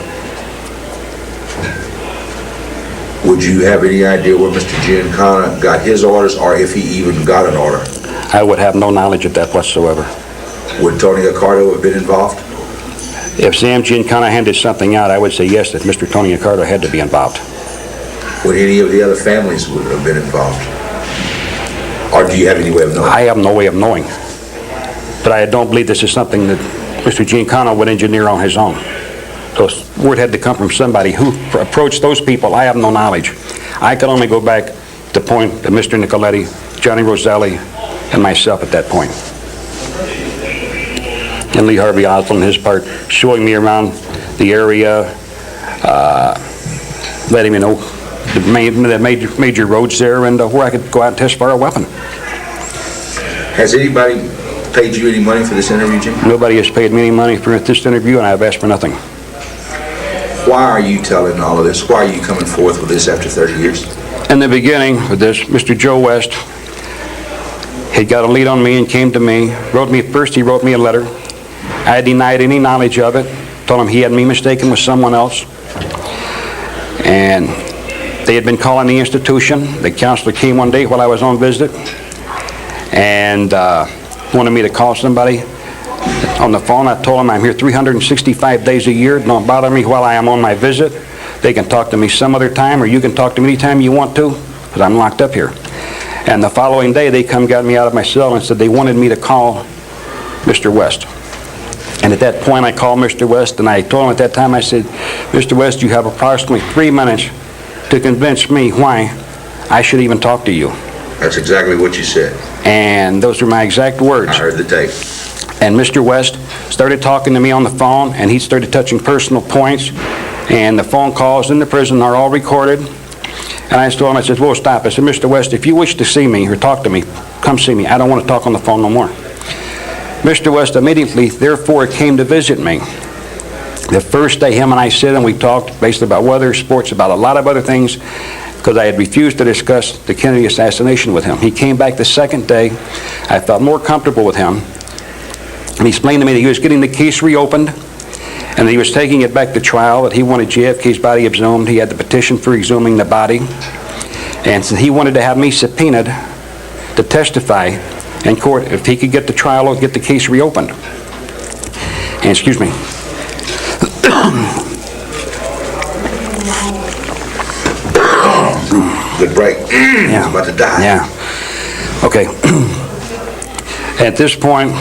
Would you have any idea where Mr. Giancana got his orders, or if he even got an order? I would have no knowledge of that whatsoever. Would Tony Accardo have been involved? If Sam Giancana handed something out, I would say yes, that Mr. Tony Accardo had to be involved. Would any of the other families would have been involved? Or do you have any way of knowing? I have no way of knowing. But I don't believe this is something that Mr. Giancana would engineer on his own. So word had to come from somebody who approached those people. I have no knowledge. I could only go back to point to Mr. Nicoletti, Johnny Roselli, and myself at that point. And Lee Harvey Oswald, on his part, showing me around the area, letting me know the major roads there and where I could go out and test fire a weapon. Has anybody paid you any money for this interview, Jim? Nobody has paid me any money for this interview, and I have asked for nothing. Why are you telling all of this? Why are you coming forth with this after 30 years? In the beginning of this, Mr. Joe West had got a lead on me and came to me. He wrote me a letter. I denied any knowledge of it. Told him he had me mistaken with someone else. And they had been calling the institution. The counselor came one day while I was on visit and wanted me to call somebody on the phone. I told him I'm here 365 days a year. Don't bother me while I am on my visit. They can talk to me some other time, or you can talk to me anytime you want to, because I'm locked up here. And the following day, they got me out of my cell and said they wanted me to call Mr. West. And at that point, I called Mr. West, and I told him at that time, I said, Mr. West, you have approximately 3 minutes to convince me why I should even talk to you. That's exactly what you said. And those were my exact words. I heard the tape. And Mr. West started talking to me on the phone, and he started touching personal points, and the phone calls in the prison are all recorded. And I told him, I said, whoa, stop. I said, Mr. West, if you wish to see me or talk to me, come see me. I don't want to talk on the phone no more. Mr. West immediately, therefore, came to visit me. The first day, him and I sit and we talked basically about weather, sports, about a lot of other things, because I had refused to discuss the Kennedy assassination with him. He came back the second day. I felt more comfortable with him. And he explained to me that he was getting the case reopened and that he was taking it back to trial, that he wanted JFK's body exhumed. He had the petition for exhuming the body. And so he wanted to have me subpoenaed to testify in court if he could get the trial or get the case reopened. And excuse me. Good break. Yeah. He's about to die. Yeah. Okay. At this point,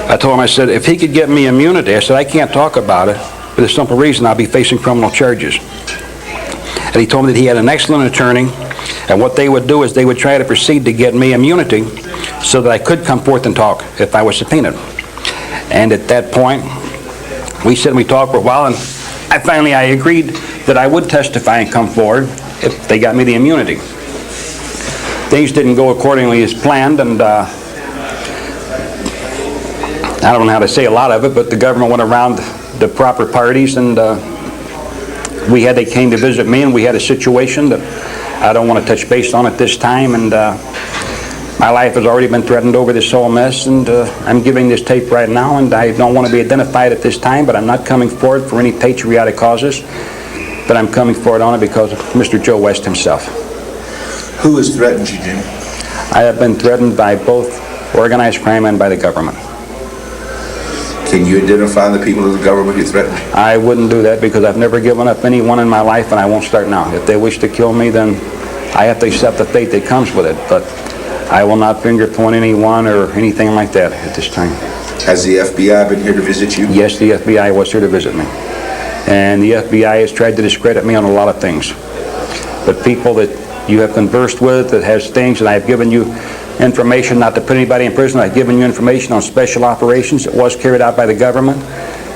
I told him, I said, if he could get me immunity, I said, I can't talk about it for the simple reason I'll be facing criminal charges. And he told me that he had an excellent attorney, and what they would do is they would try to proceed to get me immunity so that I could come forth and talk if I was subpoenaed. And at that point, we talked for a while, and I agreed that I would testify and come forward if they got me the immunity. Things didn't go accordingly as planned, and I don't know how to say a lot of it, but the government went around the proper parties, and they came to visit me, and we had a situation that I don't want to touch base on at this time, and my life has already been threatened over this whole mess, and I'm giving this tape right now, and I don't want to be identified at this time, but I'm not coming forward for any patriotic causes, but I'm coming forward on it because of Mr. Joe West himself. Who has threatened you, Jimmy? I have been threatened by both organized crime and by the government. Can you identify the people of the government who threatened you? I wouldn't do that because I've never given up anyone in my life, and I won't start now. If they wish to kill me, then I have to accept the fate that comes with it, but I will not finger point anyone or anything like that at this time. Has the FBI been here to visit you? Yes, the FBI was here to visit me. And the FBI has tried to discredit me on a lot of things. But people that you have conversed with that has things, and I've given you information not to put anybody in prison. I've given you information on special operations that was carried out by the government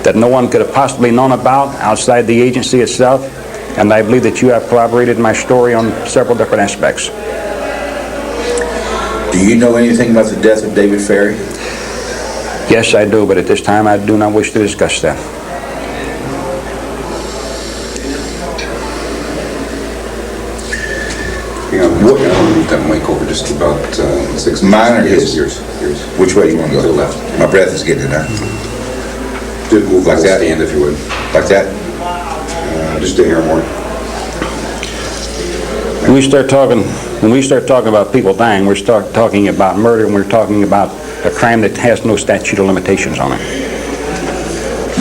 that no one could have possibly known about outside the agency itself. And I believe that you have corroborated my story on several different aspects. Do you know anything about the death of David Ferry? Yes, I do, but at this time I do not wish to discuss that. What? Move that mic over just about 6 Mine or his? Yours. Which way do you want to go? To the left. My breath is getting it now. Just move Like like that? that. Stand if you would. Like that? Just to hear more. When we start talking about people dying, we're talking about murder, and we're talking about a crime that has no statute of limitations on it.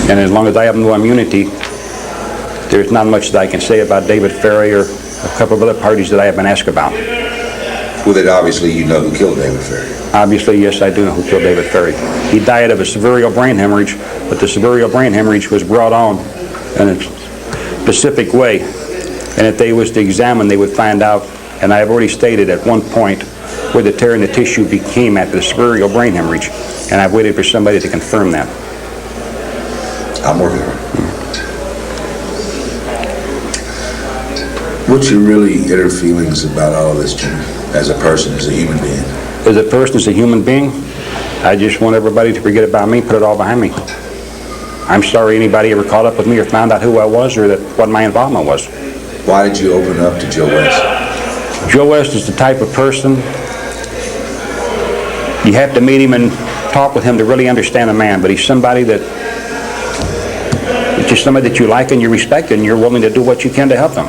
And as long as I have no immunity, there's not much that I can say about David Ferry or a couple of other parties that I have been asked about. Well, then obviously you know who killed David Ferry. Obviously, yes, I do know who killed David Ferry. He died of a severe brain hemorrhage, but the severe brain hemorrhage was brought on in a specific way. And if they was to examine, they would find out, and I have already stated at one point, where the tear in the tissue became after the severe brain hemorrhage, and I've waited for somebody to confirm that. I'm working on it. What's your really inner feelings about all of this, Jimmy? As a person, as a human being? As a person, as a human being, I just want everybody to forget about me, put it all behind me. I'm sorry anybody ever caught up with me or found out who I was or that what my involvement was. Why did you open up to Joe West? Joe West is the type of person, you have to meet him and talk with him to really understand a man, but he's somebody that, it's just somebody that you like and you respect and you're willing to do what you can to help him.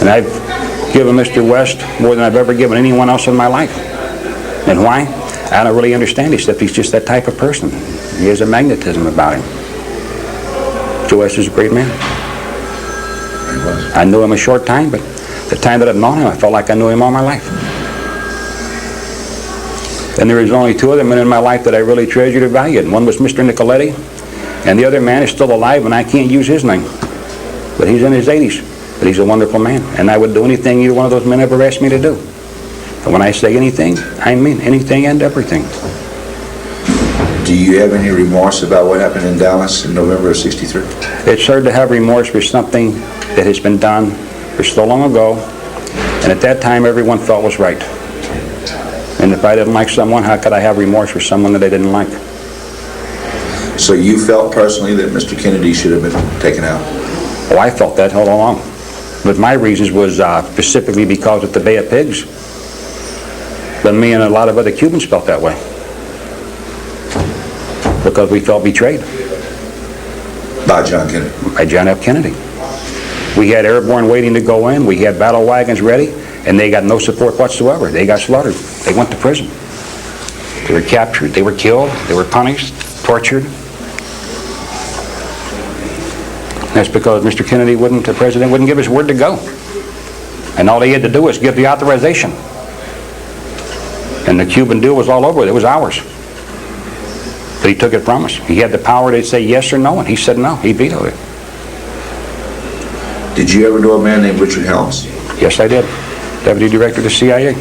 And I've given Mr. West more than I've ever given anyone else in my life. And why? I don't really understand, except he's just that type of person. He has a magnetism about him. Joe West is a great man. I knew him a short time, but the time that I've known him, I felt like I knew him all my life. And there was only two other men in my life that I really treasured and valued. One was Mr. Nicoletti, and the other man is still alive, and I can't use his name. But he's in his 80s. But he's a wonderful man, and I would do anything either one of those men ever asked me to do. And when I say anything, I mean anything and everything. Do you have any remorse about what happened in Dallas in November of '63? It's hard to have remorse for something that has been done for so long ago, and at that time everyone felt was right. And if I didn't like someone, how could I have remorse for someone that I didn't like? So you felt personally that Mr. Kennedy should have been taken out? Oh, I felt that all along. But my reasons was specifically because of the Bay of Pigs. But me and a lot of other Cubans felt that way. Because we felt betrayed. By John Kennedy? By John F. Kennedy. We had airborne waiting to go in. We had battle wagons ready, and they got no support whatsoever. They got slaughtered. They went to prison. They were captured. They were killed. They were punished, tortured. That's because Mr. Kennedy the president wouldn't give his word to go. And all he had to do was give the authorization. And the Cuban deal was all over. It was ours. But he took it from us. He had the power to say yes or no, and he said no. He vetoed it. Did you ever know a man named Richard Helms? Yes, I did. Deputy Director of the CIA.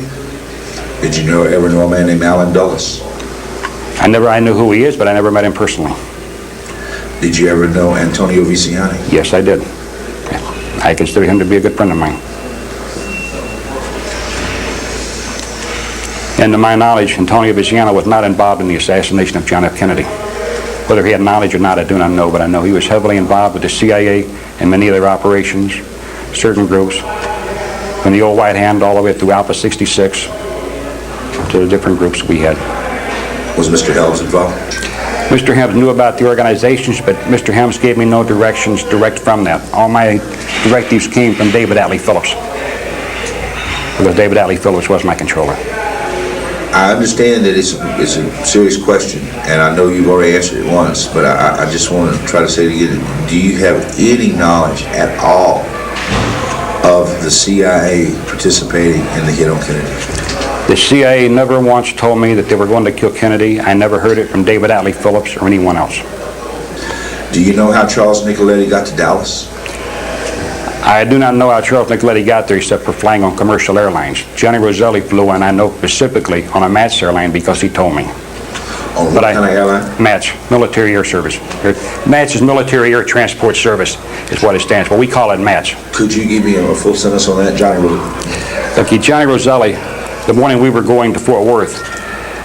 Did you ever know a man named Alan Dulles? I knew who he is, but I never met him personally. Did you ever know Antonio Viciani? Yes, I did. I consider him to be a good friend of mine. And to my knowledge, Antonio Viciani was not involved in the assassination of John F. Kennedy. Whether he had knowledge or not, I do not know, but I know he was heavily involved with the CIA and many other operations, certain groups, from the old White Hand all the way through Alpha 66 to the different groups we had. Was Mr. Helms involved? Mr. Helms knew about the organizations, but Mr. Helms gave me no directions direct from that. All my directives came from David Atlee Phillips, because David Atlee Phillips was my controller. I understand that it's a serious question, and I know you've already answered it once, but I just want to try to say it again. Do you have any knowledge at all of the CIA participating in the hit on Kennedy? The CIA never once told me that they were going to kill Kennedy. I never heard it from David Atlee Phillips or anyone else. Do you know how Charles Nicoletti got to Dallas? I do not know how Charles Nicoletti got there except for flying on commercial airlines. Johnny Roselli flew in, I know specifically, on a MATS airline because he told me. On what kind of airline? MATS, Military Air Service. MATS is Military Air Transport Service, is what it stands for. We call it MATS. Could you give me a full sentence on that, Johnny? Look, Johnny Roselli the morning we were going to Fort Worth,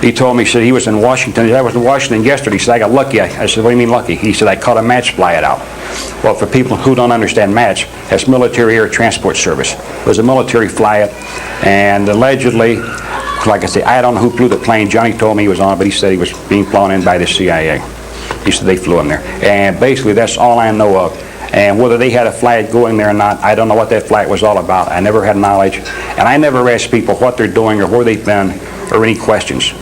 he told me, he said he was in Washington. I was in Washington yesterday. He said, I got lucky. I said, what do you mean lucky? He said, I caught a match fly it out. Well, for people who don't understand match, that's Military Air Transport Service. It was a military fly-it, and allegedly, like I say, I don't know who flew the plane. Johnny told me he was on it, but he said he was being flown in by the CIA. He said they flew him there. And basically, that's all I know of. And whether they had a flight going there or not, I don't know what that flight was all about. I never had knowledge. And I never asked people what they're doing or where they've been or any questions.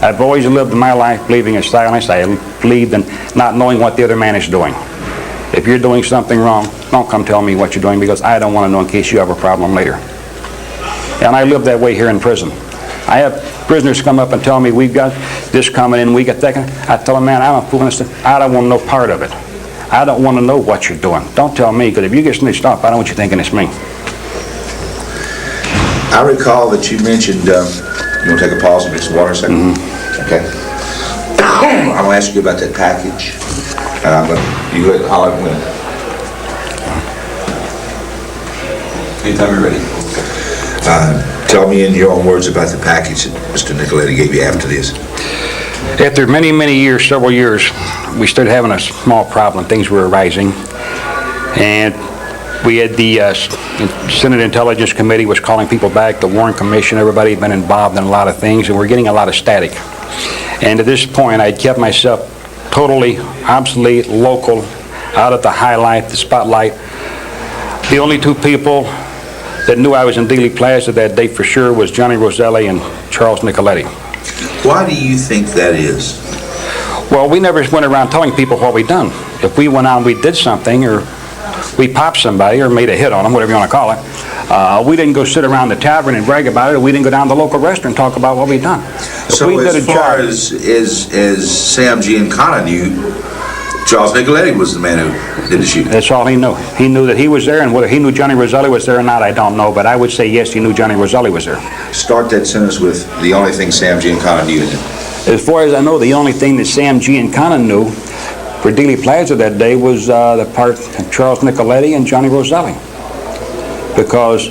I've always lived my life believing in silence. I believed in not knowing what the other man is doing. If you're doing something wrong, don't come tell me what you're doing, because I don't want to know in case you have a problem later. And I live that way here in prison. I have prisoners come up and tell me, we've got this coming in, we got that coming. I tell them, man, I don't want to know part of it. I don't want to know what you're doing. Don't tell me, because if you get snitched off, I don't want you thinking it's me. I recall that you mentioned, you want to take a pause and drink some water a second? Mm-hmm. Okay. I want to ask you about that package. And I'm going to, you go ahead and holler when. Anytime you're ready. Tell me in your own words about the package that Mr. Nicoletti gave you after this. After many, many years, several years, we started having a small problem. Things were arising. And we had the Senate Intelligence Committee was calling people back, the Warren Commission, everybody had been involved in a lot of things, and we're getting a lot of static. And at this point, I'd kept myself totally obsolete, local, out of the highlight, the spotlight. The only two people that knew I was in Dealey Plaza that day for sure was Johnny Roselli and Charles Nicoletti. Why do you think that is? Well, we never went around telling people what we'd done. If we went out and we did something, or we popped somebody or made a hit on them, whatever you want to call it, we didn't go sit around the tavern and brag about it, or we didn't go down to the local restaurant and talk about what we'd done. So as far as Sam Giancana knew, Charles Nicoletti was the man who did the shooting. That's all he knew. He knew that he was there, and whether he knew Johnny Roselli was there or not, I don't know, but I would say yes, he knew Johnny Roselli was there. Start that sentence with the only thing Sam Giancana knew. As far as I know, the only thing that Sam Giancana knew for Dealey Plaza that day was the part of Charles Nicoletti and Johnny Roselli, because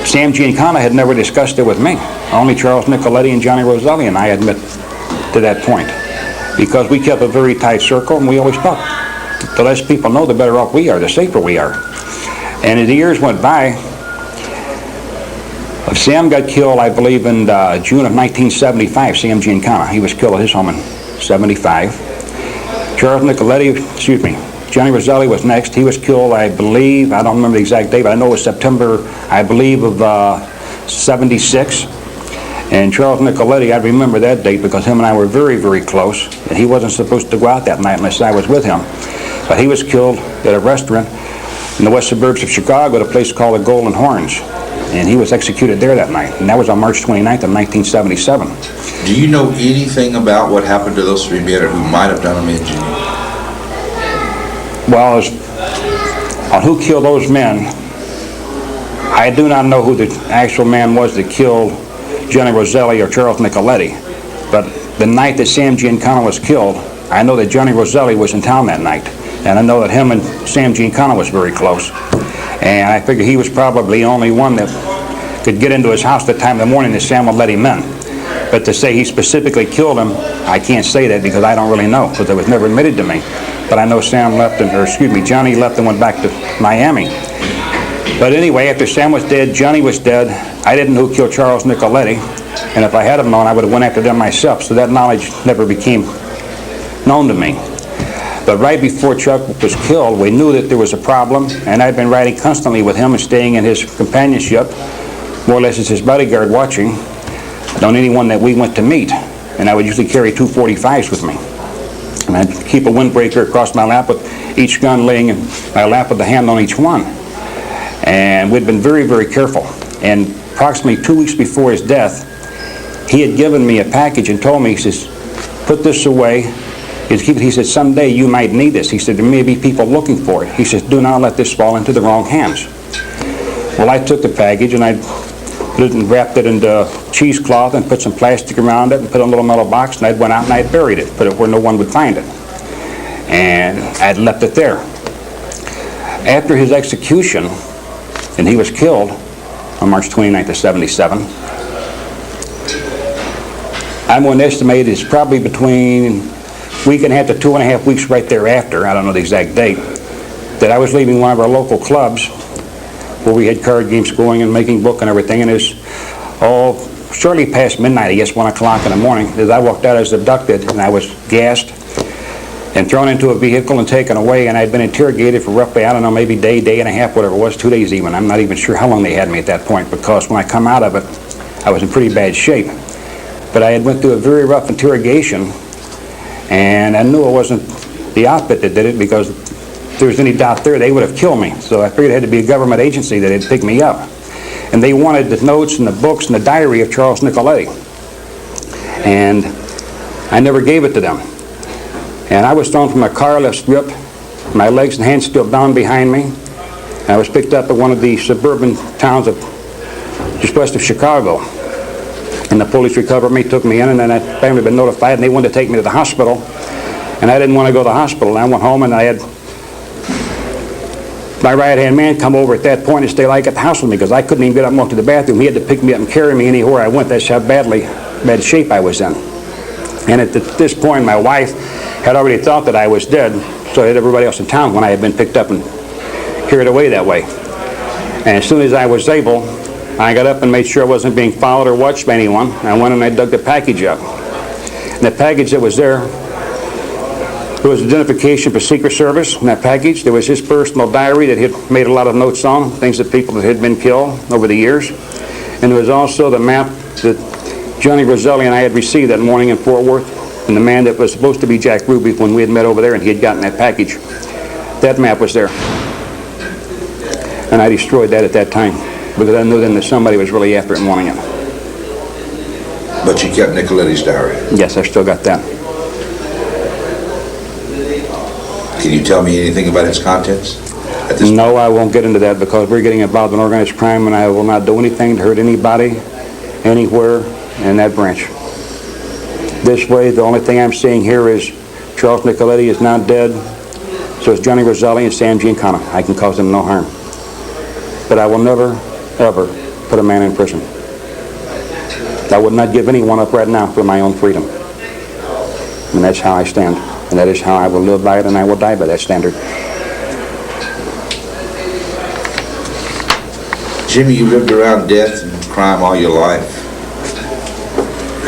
Sam Giancana had never discussed it with me. Only Charles Nicoletti and Johnny Roselli and I admit to that point, because we kept a very tight circle and we always talked. The less people know, the better off we are, the safer we are. And as the years went by, Sam got killed, I believe, in June of 1975, Sam Giancana. He was killed at his home in 75. Charles Nicoletti, Johnny Roselli was next. He was killed, I believe, I don't remember the exact date, but I know it was September, I believe, of 76. And Charles Nicoletti, I remember that date because him and I were very, very close. And he wasn't supposed to go out that night unless I was with him. But he was killed at a restaurant in the west suburbs of Chicago at a place called the Golden Horns. And he was executed there that night. And that was on March 29th of 1977. Do you know anything about what happened to those three men or who might have done them in, Junior? Well, on who killed those men, I do not know who the actual man was that killed Johnny Roselli or Charles Nicoletti. But the night that Sam Giancana was killed, I know that Johnny Roselli was in town that night. And I know that him and Sam Giancana was very close. And I figured he was probably the only one that could get into his house that time of the morning that Sam would let him in. But to say he specifically killed him, I can't say that because I don't really know, because it was never admitted to me. But I know Johnny left and went back to Miami. But anyway, after Sam was dead, Johnny was dead. I didn't know who killed Charles Nicoletti, and if I had have known, I would have went after them myself, so that knowledge never became known to me. But right before Chuck was killed, we knew that there was a problem, and I'd been riding constantly with him and staying in his companionship, more or less as his bodyguard watching, on anyone that we went to meet. And I would usually carry 245s with me. And I'd keep a windbreaker across my lap with each gun laying in my lap with the hand on each one. And we'd been very, very careful. And approximately 2 weeks before his death, he had given me a package and told me, he says, put this away. He said, someday you might need this. He said, there may be people looking for it. He says, do not let this fall into the wrong hands. Well, I took the package and I put it and wrapped it into cheesecloth and put some plastic around it and put it in a little metal box, and I went out and I buried it, put it where no one would find it. And I'd left it there. After his execution, and he was killed, on March 29th of 77. I'm going to estimate it's probably between a week and a half to 2.5 weeks right thereafter, I don't know the exact date, that I was leaving one of our local clubs where we had card games going and making book and everything, and it's all shortly past midnight, I guess 1 o'clock in the morning, as I walked out, I was abducted, and I was gassed and thrown into a vehicle and taken away, and I'd been interrogated for roughly, I don't know, maybe day and a half, whatever it was, 2 days even. I'm not even sure how long they had me at that point, because when I come out of it, I was in pretty bad shape. But I had went through a very rough interrogation, and I knew it wasn't the outfit that did it, because if there was any doubt there, they would have killed me. So I figured it had to be a government agency that had picked me up. And they wanted the notes and the books and the diary of Charles Nicoletti. And I never gave it to them. And I was thrown from a car, left stripped, my legs and hands still bound behind me. And I was picked up at one of the suburban towns of just west of Chicago. And the police recovered me, took me in, and then that family had been notified, and they wanted to take me to the hospital. And I didn't want to go to the hospital. And I went home, and I had my right-hand man come over at that point and stay like at the house with me, because I couldn't even get up and walk to the bathroom. He had to pick me up and carry me anywhere I went. That's how bad shape I was in. And at this point, my wife had already thought that I was dead, so had everybody else in town when I had been picked up and carried away that way. And as soon as I was able, I got up and made sure I wasn't being followed or watched by anyone. I went and I dug the package up. And the package that was there was identification for Secret Service. In that package, there was his personal diary that he had made a lot of notes on, things that people that had been killed over the years. And there was also the map that Johnny Roselli and I had received that morning in Fort Worth, and the man that was supposed to be Jack Ruby when we had met over there and he had gotten that package. That map was there. And I destroyed that at that time, because I knew then that somebody was really after it and wanting it. But you kept Nicoletti's diary? Yes, I still got that. Can you tell me anything about its contents? No, I won't get into that, because we're getting involved in organized crime, and I will not do anything to hurt anybody, anywhere in that branch. This way, the only thing I'm seeing here is Charles Nicoletti is now dead, so is Johnny Roselli and Sam Giancana. I can cause them no harm. But I will never, ever put a man in prison. I would not give anyone up right now for my own freedom. And that's how I stand. And that is how I will live by it, and I will die by that standard. Jimmy, you lived around death and crime all your life.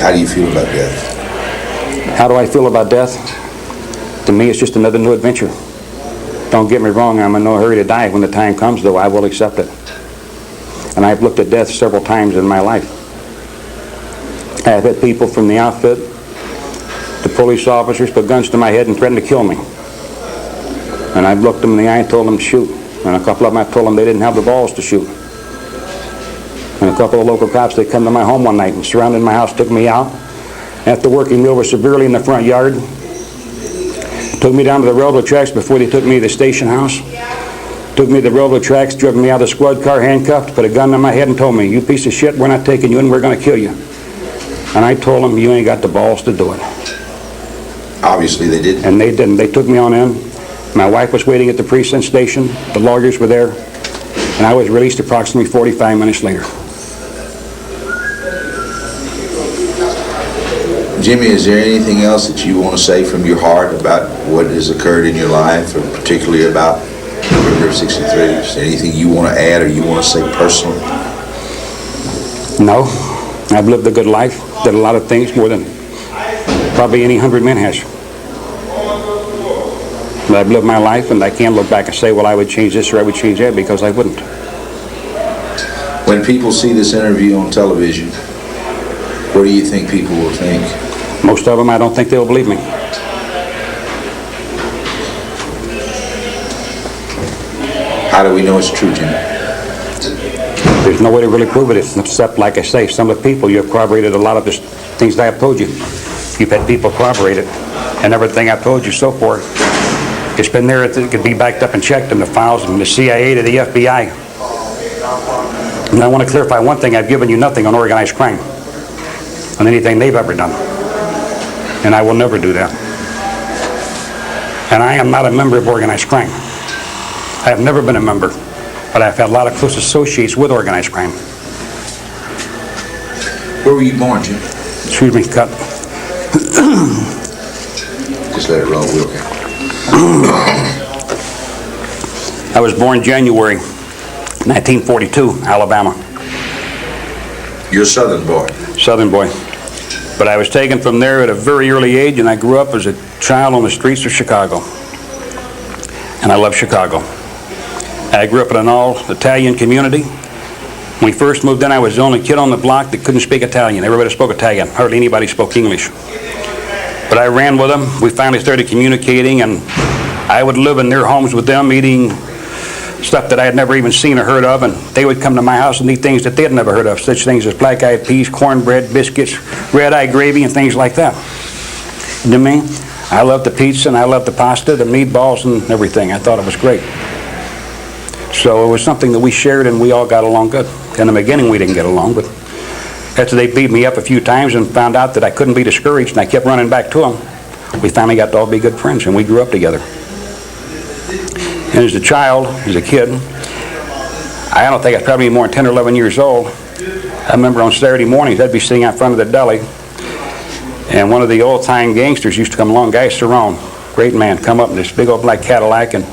How do you feel about death? How do I feel about death? To me, it's just another new adventure. Don't get me wrong, I'm in no hurry to die. When the time comes, though, I will accept it. And I've looked at death several times in my life. I've had people from the outfit, the police officers, put guns to my head and threatened to kill me. And I've looked them in the eye and told them to shoot. And a couple of them, I told them they didn't have the balls to shoot. And a couple of local cops, they come to my home one night and surrounded my house, took me out. After working me over severely in the front yard, took me down to the railroad tracks before they took me to the station house. Took me to the railroad tracks, drug me out of the squad car handcuffed, put a gun in my head and told me, "You piece of shit, we're not taking you in, we're going to kill you." And I told them, "You ain't got the balls to do it." Obviously they didn't. And they didn't. They took me on in. My wife was waiting at the precinct station. The lawyers were there. And I was released approximately 45 minutes later. Jimmy, is there anything else that you want to say from your heart about what has occurred in your life, or particularly about November of '63? Is there anything you want to add or you want to say personally? No. I've lived a good life, did a lot of things, more than probably any 100 men has. But I've lived my life, and I can't look back and say, well, I would change this or I would change that, because I wouldn't. When people see this interview on television, what do you think people will think? Most of them, I don't think they'll believe me. How do we know it's true, Jimmy? There's no way to really prove it, except, like I say, some of the people, you have corroborated a lot of the things that I have told you. You've had people corroborate it, and everything I've told you so far, it's been there. It could be backed up and checked in the files from the CIA to the FBI. And I want to clarify one thing. I've given you nothing on organized crime, on anything they've ever done. And I will never do that. And I am not a member of organized crime. I have never been a member, but I've had a lot of close associates with organized crime. Where were you born, Jim? Excuse me, cut. Just let it roll. We're okay. I was born January 1942, Alabama. You're a Southern boy. Southern boy. But I was taken from there at a very early age, and I grew up as a child on the streets of Chicago. And I love Chicago. I grew up in an all-Italian community. When we first moved in, I was the only kid on the block that couldn't speak Italian. Everybody spoke Italian. Hardly anybody spoke English. But I ran with them. We finally started communicating, and I would live in their homes with them, eating stuff that I had never even seen or heard of, and they would come to my house and eat things that they had never heard of, such things as black-eyed peas, cornbread, biscuits, red-eye gravy, and things like that. To me, I loved the pizza, and I loved the pasta, the meatballs, and everything. I thought it was great. So it was something that we shared, and we all got along good. In the beginning, we didn't get along, but after they beat me up a few times and found out that I couldn't be discouraged, and I kept running back to them, we finally got to all be good friends, and we grew up together. And as a child, as a kid, I don't think I was probably more than 10 or 11 years old. I remember on Saturday mornings, I'd be sitting out front of the deli, and one of the old-time gangsters used to come along, Guy Cerrone, great man, come up in this big old black Cadillac, and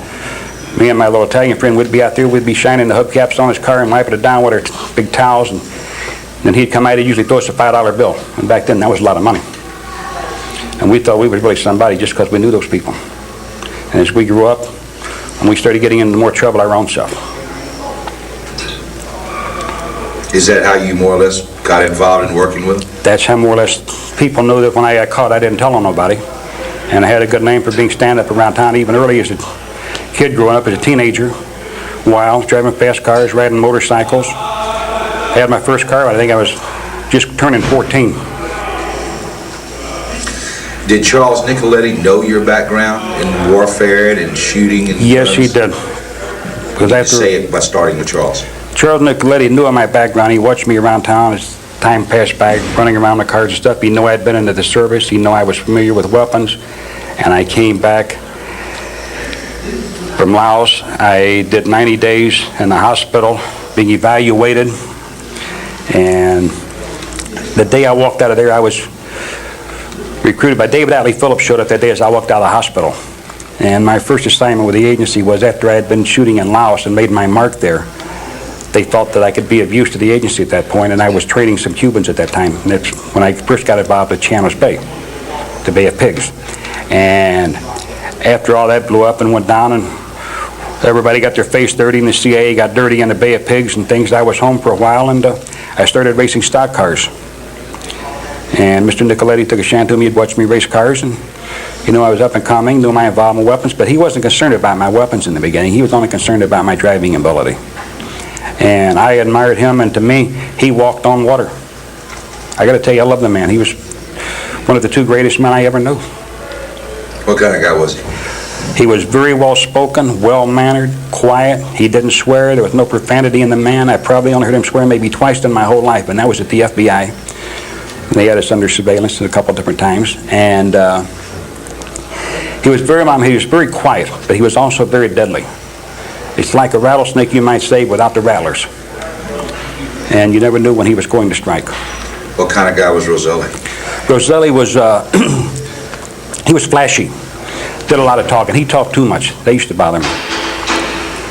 me and my little Italian friend would be out there, we'd be shining the hubcaps on his car and wiping it down with our big towels, and then he'd come out, he'd usually throw us a $5 bill, and back then that was a lot of money. And we thought we were really somebody just because we knew those people. And as we grew up, and we started getting into more trouble our own self. Is that how you more or less got involved in working with them? That's how more or less people knew that when I got caught, I didn't tell on nobody. And I had a good name for being stand-up around town, even early as a kid growing up as a teenager. Wild, driving fast cars, riding motorcycles. I had my first car, I think I was just turning 14. Did Charles Nicoletti know your background in warfare and in shooting? And yes, he did. Because after say it by starting with Charles. Charles Nicoletti knew of my background. He watched me around town as time passed by, running around the cars and stuff. He knew I'd been into the service. He knew I was familiar with weapons. And I came back from Laos. I did 90 days in the hospital being evaluated. And the day I walked out of there, I was recruited by David Atlee Phillips. Showed up that day as I walked out of the hospital. And my first assignment with the agency was after I had been shooting in Laos and made my mark there. They felt that I could be of use to the agency at that point, and I was training some Cubans at that time. And that's when I first got involved with Chanos Bay, the Bay of Pigs. And after all that blew up and went down, and everybody got their face dirty, and the CIA got dirty in the Bay of Pigs and things, I was home for a while, and I started racing stock cars. And Mr. Nicoletti took a shine to me. He'd watch me race cars, and he knew I was up and coming, knew my involvement with weapons, but he wasn't concerned about my weapons in the beginning. He was only concerned about my driving ability. And I admired him, and to me, he walked on water. I got to tell you, I love the man. He was one of the two greatest men I ever knew. What kind of guy was he? He was very well-spoken, well-mannered, quiet. He didn't swear. There was no profanity in the man. I probably only heard him swear maybe twice in my whole life, and that was at the FBI. And they had us under surveillance a couple different times. And he was very quiet, but he was also very deadly. It's like a rattlesnake, you might say, without the rattlers. And you never knew when he was going to strike. What kind of guy was Roselli? Roselli was, he was flashy. Did a lot of talking. He talked too much. They used to bother me.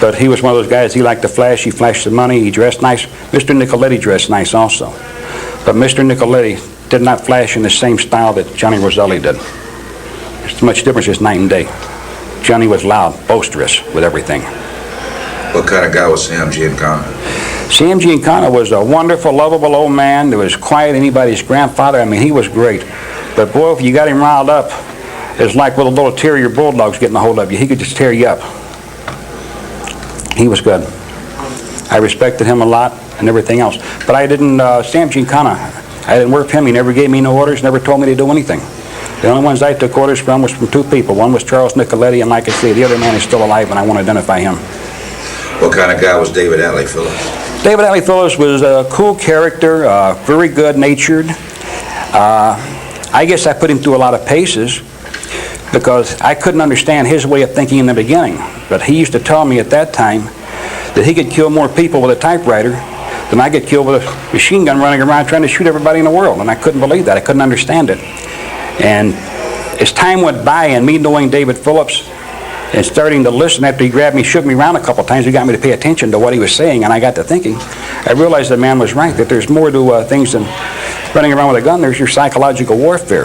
But he was one of those guys, he liked to flash. He flashed the money. He dressed nice. Mr. Nicoletti dressed nice also. But Mr. Nicoletti did not flash in the same style that Johnny Roselli did. There's much difference, just night and day. Johnny was loud, boisterous with everything. What kind of guy was Sam Giancana? Sam Giancana was a wonderful, lovable old man that was quiet, anybody's grandfather. I mean, he was great. But boy, if you got him riled up, it's like with a little terrier bulldogs getting a hold of you. He could just tear you up. He was good. I respected him a lot and everything else. But I didn't, Sam Giancana, I didn't work for him. He never gave me no orders, never told me to do anything. The only ones I took orders from was from two people. One was Charles Nicoletti, and like I say, the other man is still alive, and I want to identify him. What kind of guy was David Atlee Phillips? David Atlee Phillips was a cool character, very good-natured. I guess I put him through a lot of paces because I couldn't understand his way of thinking in the beginning. But he used to tell me at that time that he could kill more people with a typewriter than I get killed with a machine gun running around trying to shoot everybody in the world. And I couldn't believe that. I couldn't understand it. And as time went by and me knowing David Phillips and starting to listen after he grabbed me, shook me around a couple times, he got me to pay attention to what he was saying, and I got to thinking, I realized the man was right, that there's more to things than running around with a gun. There's your psychological warfare.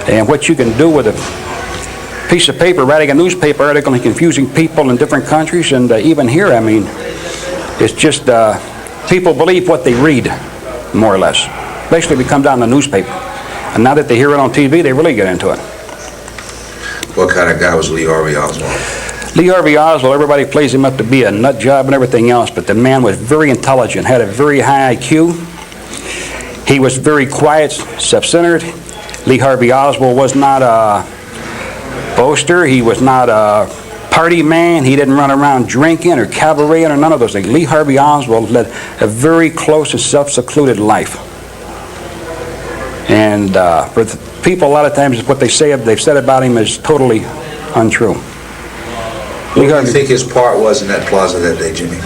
And what you can do with a piece of paper, writing a newspaper article and confusing people in different countries, and even here, I mean, it's just people believe what they read, more or less. Basically, we come down to the newspaper. And now that they hear it on TV, they really get into it. What kind of guy was Lee Harvey Oswald? Lee Harvey Oswald, everybody plays him up to be a nut job and everything else, but the man was very intelligent, had a very high IQ. He was very quiet, self-centered. Lee Harvey Oswald was not a boaster. He was not a party man. He didn't run around drinking or cabareting or none of those things. Lee Harvey Oswald led a very close and self-secluded life. And for the people, a lot of times, what they've said about him is totally untrue. What do you think his part was in that plaza that day, Jimmy?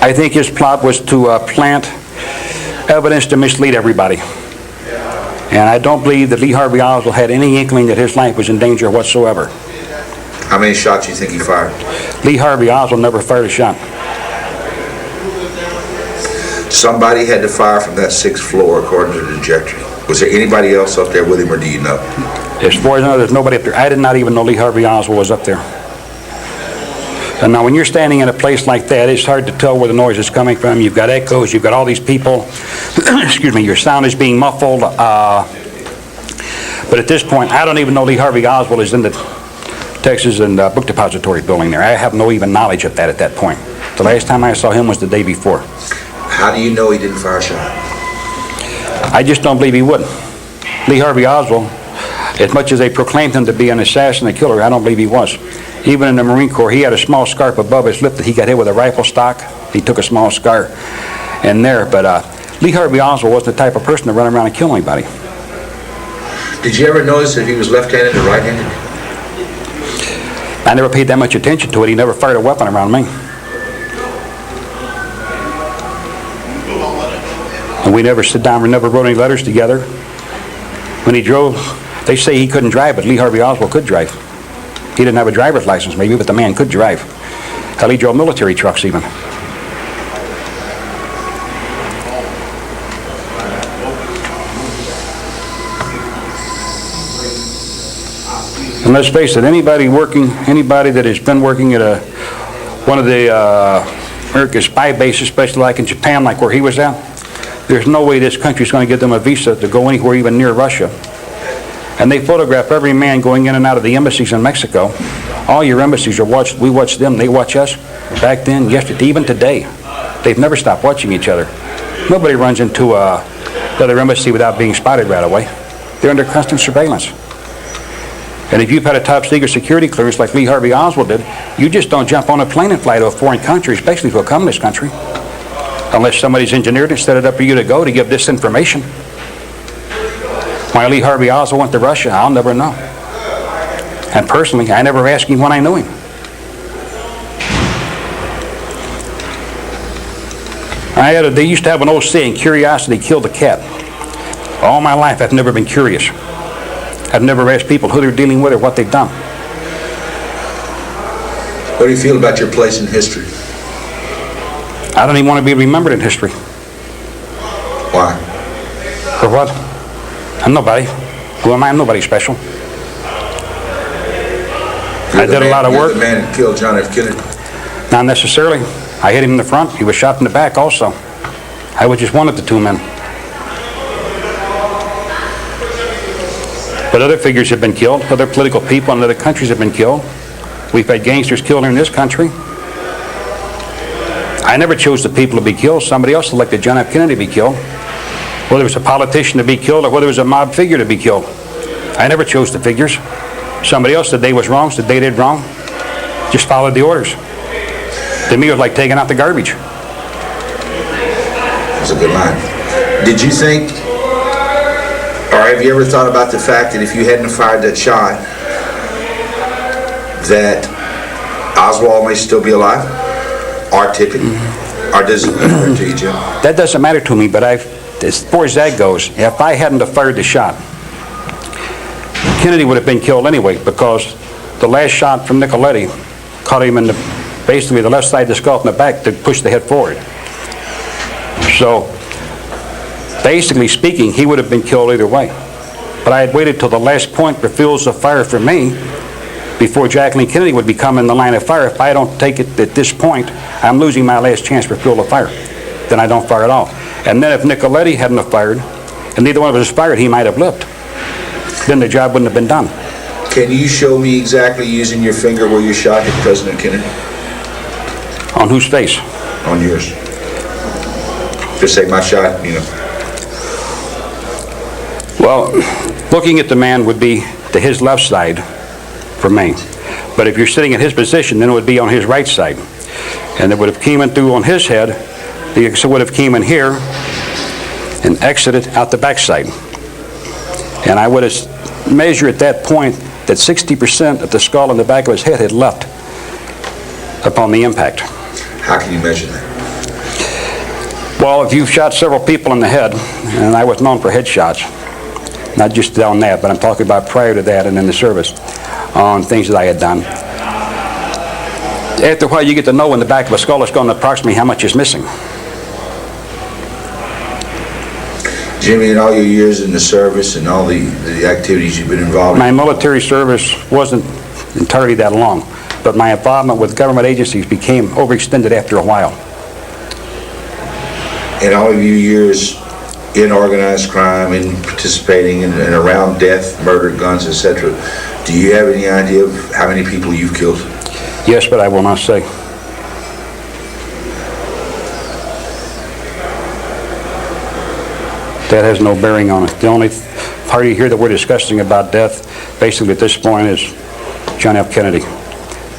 I think his plot was to plant evidence to mislead everybody. And I don't believe that Lee Harvey Oswald had any inkling that his life was in danger whatsoever. How many shots do you think he fired? Lee Harvey Oswald never fired a shot. Somebody had to fire from that 6th floor, according to the trajectory. Was there anybody else up there with him, or do you know? As far as I know, there's nobody up there. I did not even know Lee Harvey Oswald was up there. And now when you're standing in a place like that, it's hard to tell where the noise is coming from. You've got echoes, you've got all these people. Excuse me, your sound is being muffled. But at this point, I don't even know Lee Harvey Oswald is in the Texas and Book Depository building there. I have no even knowledge of that at that point. The last time I saw him was the day before. How do you know he didn't fire a shot? I just don't believe he would. Lee Harvey Oswald, as much as they proclaimed him to be an assassin and killer, I don't believe he was. Even in the Marine Corps, he had a small scarp above his lip that he got hit with a rifle stock. He took a small scar in there. But Lee Harvey Oswald wasn't the type of person to run around and kill anybody. Did you ever notice if he was left-handed or right-handed? I never paid that much attention to it. He never fired a weapon around me. And we never sit down, we never wrote any letters together. When he drove, they say he couldn't drive, but Lee Harvey Oswald could drive. He didn't have a driver's license maybe, but the man could drive. Hell, he drove military trucks even. And let's face it, anybody that has been working at one of the American spy bases, especially like in Japan, like where he was at, there's no way this country's going to give them a visa to go anywhere even near Russia. And they photograph every man going in and out of the embassies in Mexico. All your embassies are watched. We watch them, they watch us. Back then, yesterday, even today, they've never stopped watching each other. Nobody runs into the other embassy without being spotted right away. They're under constant surveillance. And if you've had a top secret security clearance like Lee Harvey Oswald did, you just don't jump on a plane and fly to a foreign country, especially to a communist country, unless somebody's engineered and set it up for you to go to give this information. Why Lee Harvey Oswald went to Russia, I'll never know. And personally, I never asked him when I knew him. They used to have an old saying, curiosity killed the cat. All my life, I've never been curious. I've never asked people who they're dealing with or what they've done. What do you feel about your place in history? I don't even want to be remembered in history. Why? For what? I'm nobody. Who am I? I'm nobody special. I did a lot of work. You're the man who killed John F. Kennedy. Not necessarily. I hit him in the front. He was shot in the back also. I was just one of the two men. But other figures have been killed. Other political people in other countries have been killed. We've had gangsters killed in this country. I never chose the people to be killed. Somebody else elected John F. Kennedy to be killed. Whether it was a politician to be killed or whether it was a mob figure to be killed. I never chose the figures. Somebody else said they was wrong, said they did wrong. Just followed the orders. To me, it was like taking out the garbage. That's a good line. Did you think, or have you ever thought about the fact that if you hadn't fired that shot, that Oswald may still be alive? Or tipping? Or does it matter to you, Jim? That doesn't matter to me, but as far as that goes, if I hadn't have fired the shot, Kennedy would have been killed anyway, because the last shot from Nicoletti caught him in basically the left side of the skull from the back to push the head forward. So, basically speaking, he would have been killed either way. But I had waited till the last point for fuels of fire for me before Jacqueline Kennedy would become in the line of fire. If I don't take it at this point, I'm losing my last chance for fuel of fire. Then I don't fire at all. And then if Nicoletti hadn't have fired, and neither one of us fired, he might have lived. Then the job wouldn't have been done. Can you show me exactly using your finger where you shot at President Kennedy? On whose face? On yours. Just say my shot, you know. Well, looking at the man would be to his left side for me. But if you're sitting at his position, then it would be on his right side. And it would have came in through on his head, it would have came in here and exited out the backside. And I would have measured at that point that 60% of the skull in the back of his head had left upon the impact. How can you measure that? Well, if you've shot several people in the head, and I was known for headshots, not just on that, but I'm talking about prior to that and in the service, on things that I had done. After a while, you get to know when the back of a skull is going to approximately how much is missing. Jimmy, in all your years in the service and all the activities you've been involved in? My military service wasn't entirely that long, but my involvement with government agencies became overextended after a while. In all of your years in organized crime, in participating in and around death, murder, guns, etc., do you have any idea of how many people you've killed? Yes, but I will not say. That has no bearing on it. The only party here that we're discussing about death, basically at this point, is John F. Kennedy.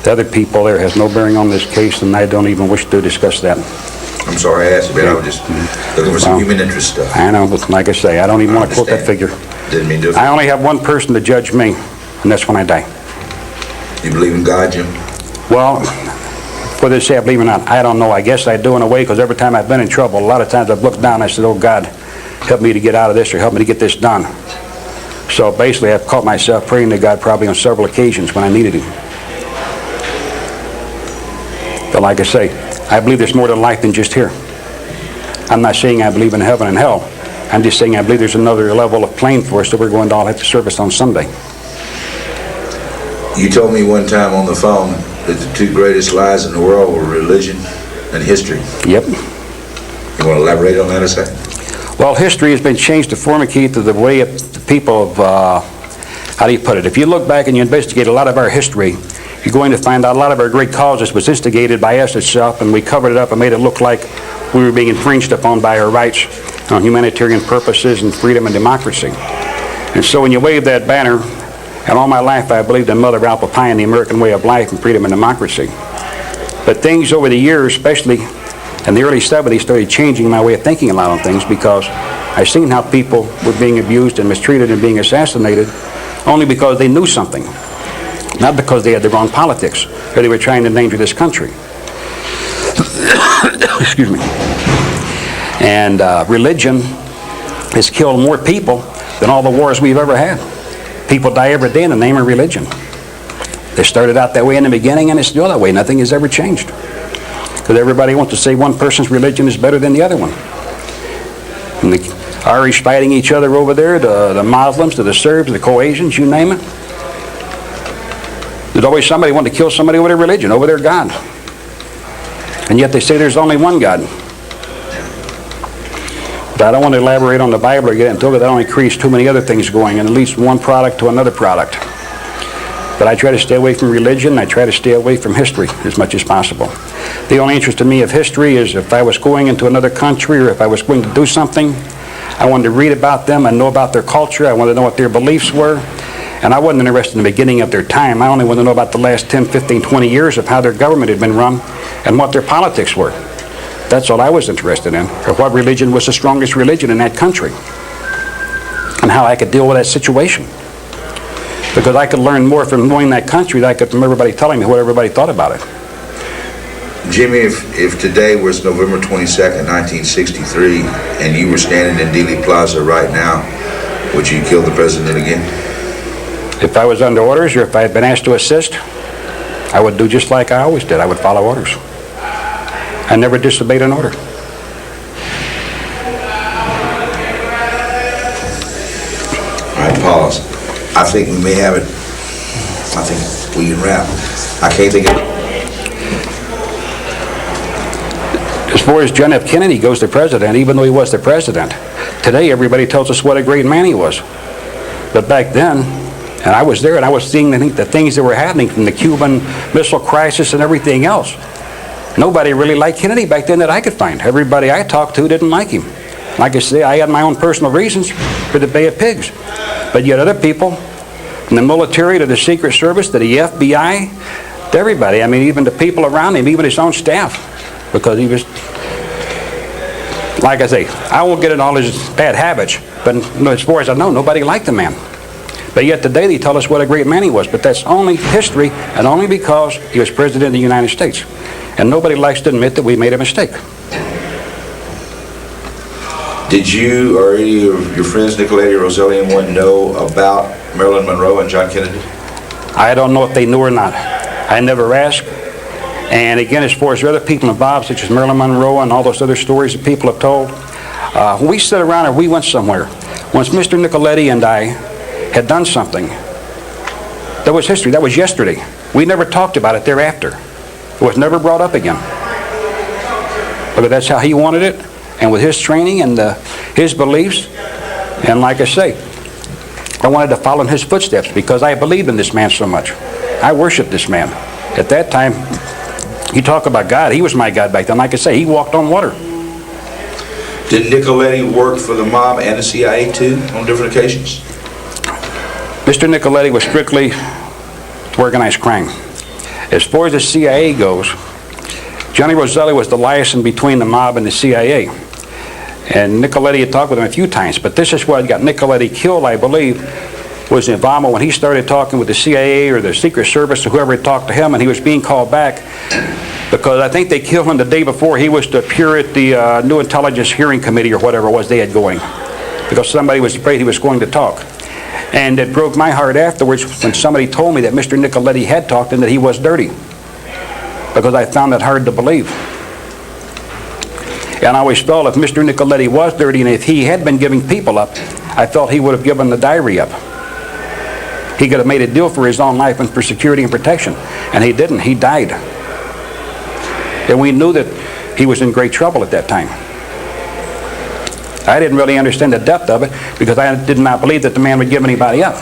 The other people there has no bearing on this case, and I don't even wish to discuss that. I'm sorry I asked, but I was just looking for some human interest stuff. I know, but like I say, I don't even want to quote that figure. Didn't mean to. I only have one person to judge me, and that's when I die. You believe in God, Jim? Well, whether they say I believe or not, I don't know. I guess I do in a way, because every time I've been in trouble, a lot of times I've looked down and I said, oh God, help me to get out of this, or help me to get this done. So basically I've caught myself praying to God probably on several occasions when I needed him. But like I say, I believe there's more to life than just here. I'm not saying I believe in heaven and hell. I'm just saying I believe there's another level of plane for us that we're going to all have to service on Sunday. You told me one time on the phone that the two greatest lies in the world were religion and history. Yep. You want to elaborate on that a second? Well, history has been changed to formicate to the way of the people of, how do you put it? If you look back and you investigate a lot of our history, you're going to find out a lot of our great causes was instigated by us itself, and we covered it up and made it look like we were being infringed upon by our rights on humanitarian purposes and freedom and democracy. And so when you wave that banner, and all my life I believed in Mother Apple Pie and the American way of life and freedom and democracy. But things over the years, especially in the early 70s, started changing my way of thinking a lot on things, because I seen how people were being abused and mistreated and being assassinated only because they knew something, not because they had the wrong politics or they were trying to endanger this country. Excuse me. And religion has killed more people than all the wars we've ever had. People die every day in the name of religion. They started out that way in the beginning, and it's still that way. Nothing has ever changed. Because everybody wants to say one person's religion is better than the other one. And the Irish fighting each other over there, the Muslims, to the Serbs, the Croatians, you name it. There's always somebody wanting to kill somebody over their religion, over their God. And yet they say there's only one God. But I don't want to elaborate on the Bible or get into it, because that only creates too many other things going, and it leads one product to another product. But I try to stay away from religion. I try to stay away from history as much as possible. The only interest to me of history is if I was going into another country, or if I was going to do something, I wanted to read about them and know about their culture. I wanted to know what their beliefs were. And I wasn't interested in the beginning of their time. I only wanted to know about the last 10, 15, 20 years of how their government had been run and what their politics were. That's all I was interested in, or what religion was the strongest religion in that country, and how I could deal with that situation. Because I could learn more from knowing that country than I could from everybody telling me what everybody thought about it. Jimmy, if today was November 22nd, 1963, and you were standing in Dealey Plaza right now, would you kill the president again? If I was under orders or if I had been asked to assist, I would do just like I always did. I would follow orders. I never disobeyed an order. All right, pause. I think we may have it. I think we can wrap. I can't think of it. As far as John F. Kennedy goes, the president, even though he was the president, today everybody tells us what a great man he was. But back then, and I was there, and I was seeing the things that were happening from the Cuban Missile Crisis and everything else. Nobody really liked Kennedy back then that I could find. Everybody I talked to didn't like him. Like I say, I had my own personal reasons for the Bay of Pigs. But yet other people, from the military to the Secret Service to the FBI, to everybody, I mean, even the people around him, even his own staff, because he was, like I say, I won't get into all his bad habits, but as far as I know, nobody liked the man. But yet today they tell us what a great man he was, but that's only history and only because he was president of the United States. And nobody likes to admit that we made a mistake. Did you or any of your friends, Nicoletti or Roselli, anyone know about Marilyn Monroe and John Kennedy? I don't know if they knew or not. I never asked. And again, as far as other people involved, such as Marilyn Monroe and all those other stories that people have told, when we sat around or we went somewhere, once Mr. Nicoletti and I had done something, that was history, that was yesterday. We never talked about it thereafter. It was never brought up again. But that's how he wanted it, and with his training and his beliefs, and like I say, I wanted to follow in his footsteps because I believed in this man so much. I worshiped this man. At that time, you talk about God, he was my God back then. Like I say, he walked on water. Did Nicoletti work for the mob and the CIA too on different occasions? Mr. Nicoletti was strictly organized crime. As far as the CIA goes, Johnny Roselli was the liaison between the mob and the CIA. And Nicoletti had talked with him a few times, but this is what got Nicoletti killed, I believe, was the involvement when he started talking with the CIA or the Secret Service or whoever had talked to him, and he was being called back because I think they killed him the day before he was to appear at the New Intelligence Hearing Committee or whatever it was they had going, because somebody was afraid he was going to talk. And it broke my heart afterwards when somebody told me that Mr. Nicoletti had talked and that he was dirty, because I found that hard to believe. And I always felt if Mr. Nicoletti was dirty and if he had been giving people up, I felt he would have given the diary up. He could have made a deal for his own life and for security and protection. And he didn't. He died. And we knew that he was in great trouble at that time. I didn't really understand the depth of it because I did not believe that the man would give anybody up.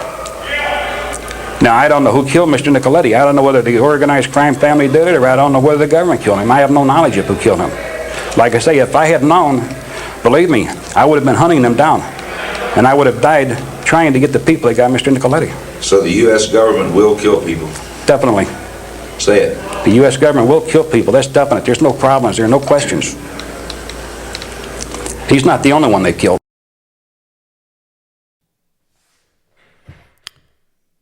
Now, I don't know who killed Mr. Nicoletti. I don't know whether the organized crime family did it, or I don't know whether the government killed him. I have no knowledge of who killed him. Like I say, if I had known, believe me, I would have been hunting them down. And I would have died trying to get the people that got Mr. Nicoletti. So the U.S. government will kill people? Definitely. Say it. The U.S. government will kill people. That's definite. There's no problems. There are no questions. He's not the only one they killed.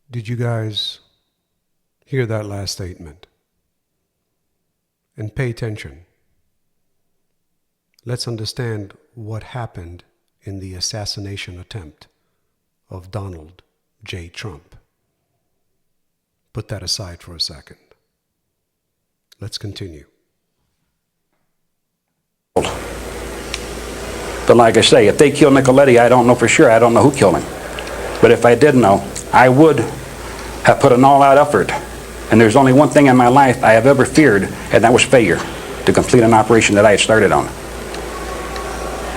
Did you guys hear that last statement? And pay attention. Let's understand what happened in the assassination attempt of Donald J. Trump. Put that aside for a second. Let's continue. But like I say, if they killed Nicoletti, I don't know for sure. I don't know who killed him. But if I did know, I would have put an all-out effort. And there's only one thing in my life I have ever feared, and that was failure, to complete an operation that I had started on.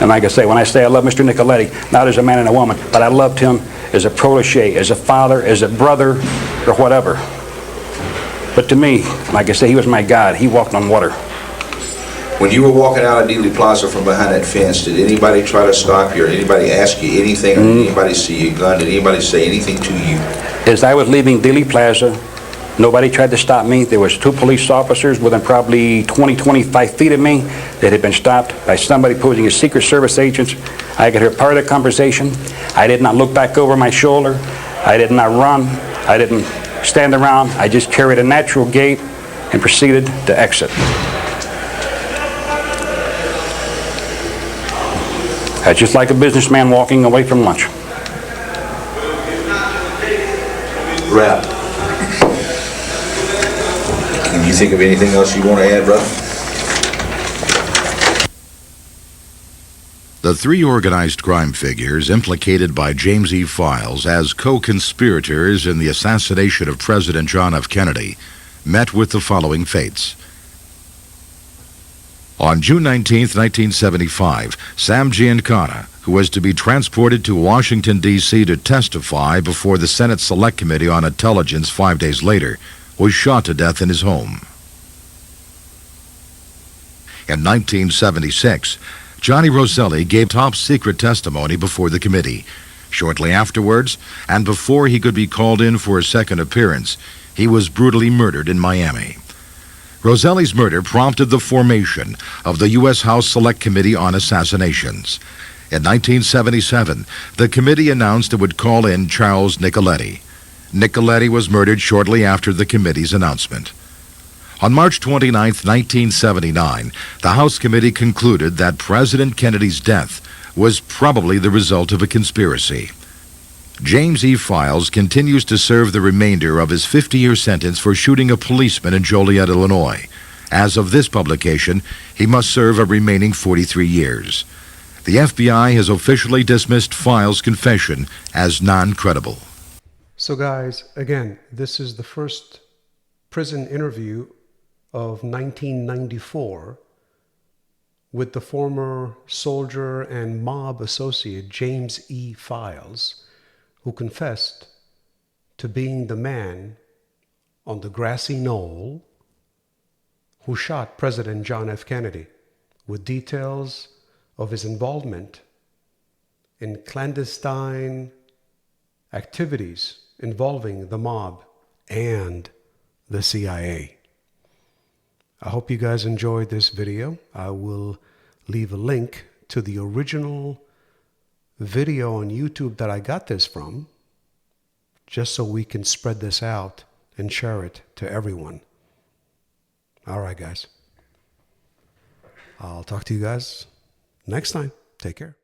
And like I say, when I say I love Mr. Nicoletti, not as a man and a woman, but I loved him as a protege, as a father, as a brother, or whatever. But to me, like I say, he was my God. He walked on water. When you were walking out of Dealey Plaza from behind that fence, did anybody try to stop you, or anybody ask you anything, or did anybody see your gun? Did anybody say anything to you? As I was leaving Dealey Plaza, nobody tried to stop me. There was 2 police officers within probably 20, 25 feet of me that had been stopped by somebody posing as Secret Service agents. I could hear part of the conversation. I did not look back over my shoulder. I did not run. I didn't stand around. I just carried a natural gait and proceeded to exit. That's just like a businessman walking away from lunch. Rap. Can you think of anything else you want to add, brother? The three organized crime figures implicated by James E. Files as co-conspirators in the assassination of President John F. Kennedy met with the following fates. On June 19, 1975, Sam Giancana, who was to be transported to Washington, D.C. to testify before the Senate Select Committee on Intelligence 5 days later, was shot to death in his home. In 1976, Johnny Roselli gave top-secret testimony before the committee. Shortly afterwards, and before he could be called in for a second appearance, he was brutally murdered in Miami. Roselli's murder prompted the formation of the U.S. House Select Committee on Assassinations. In 1977, the committee announced it would call in Charles Nicoletti. Nicoletti was murdered shortly after the committee's announcement. On March 29, 1979, the House Committee concluded that President Kennedy's death was probably the result of a conspiracy. James E. Files continues to serve the remainder of his 50-year sentence for shooting a policeman in Joliet, Illinois. As of this publication, he must serve a remaining 43 years. The FBI has officially dismissed Files' confession as non-credible. So guys, again, this is the first prison interview of 1994 with the former soldier and mob associate James E. Files, who confessed to being the man on the grassy knoll who shot President John F. Kennedy, with details of his involvement in clandestine activities involving the mob and the CIA. I hope you guys enjoyed this video. I will leave a link to the original video on YouTube that I got this from, just so we can spread this out and share it to everyone. All right, guys. I'll talk to you guys next time. Take care.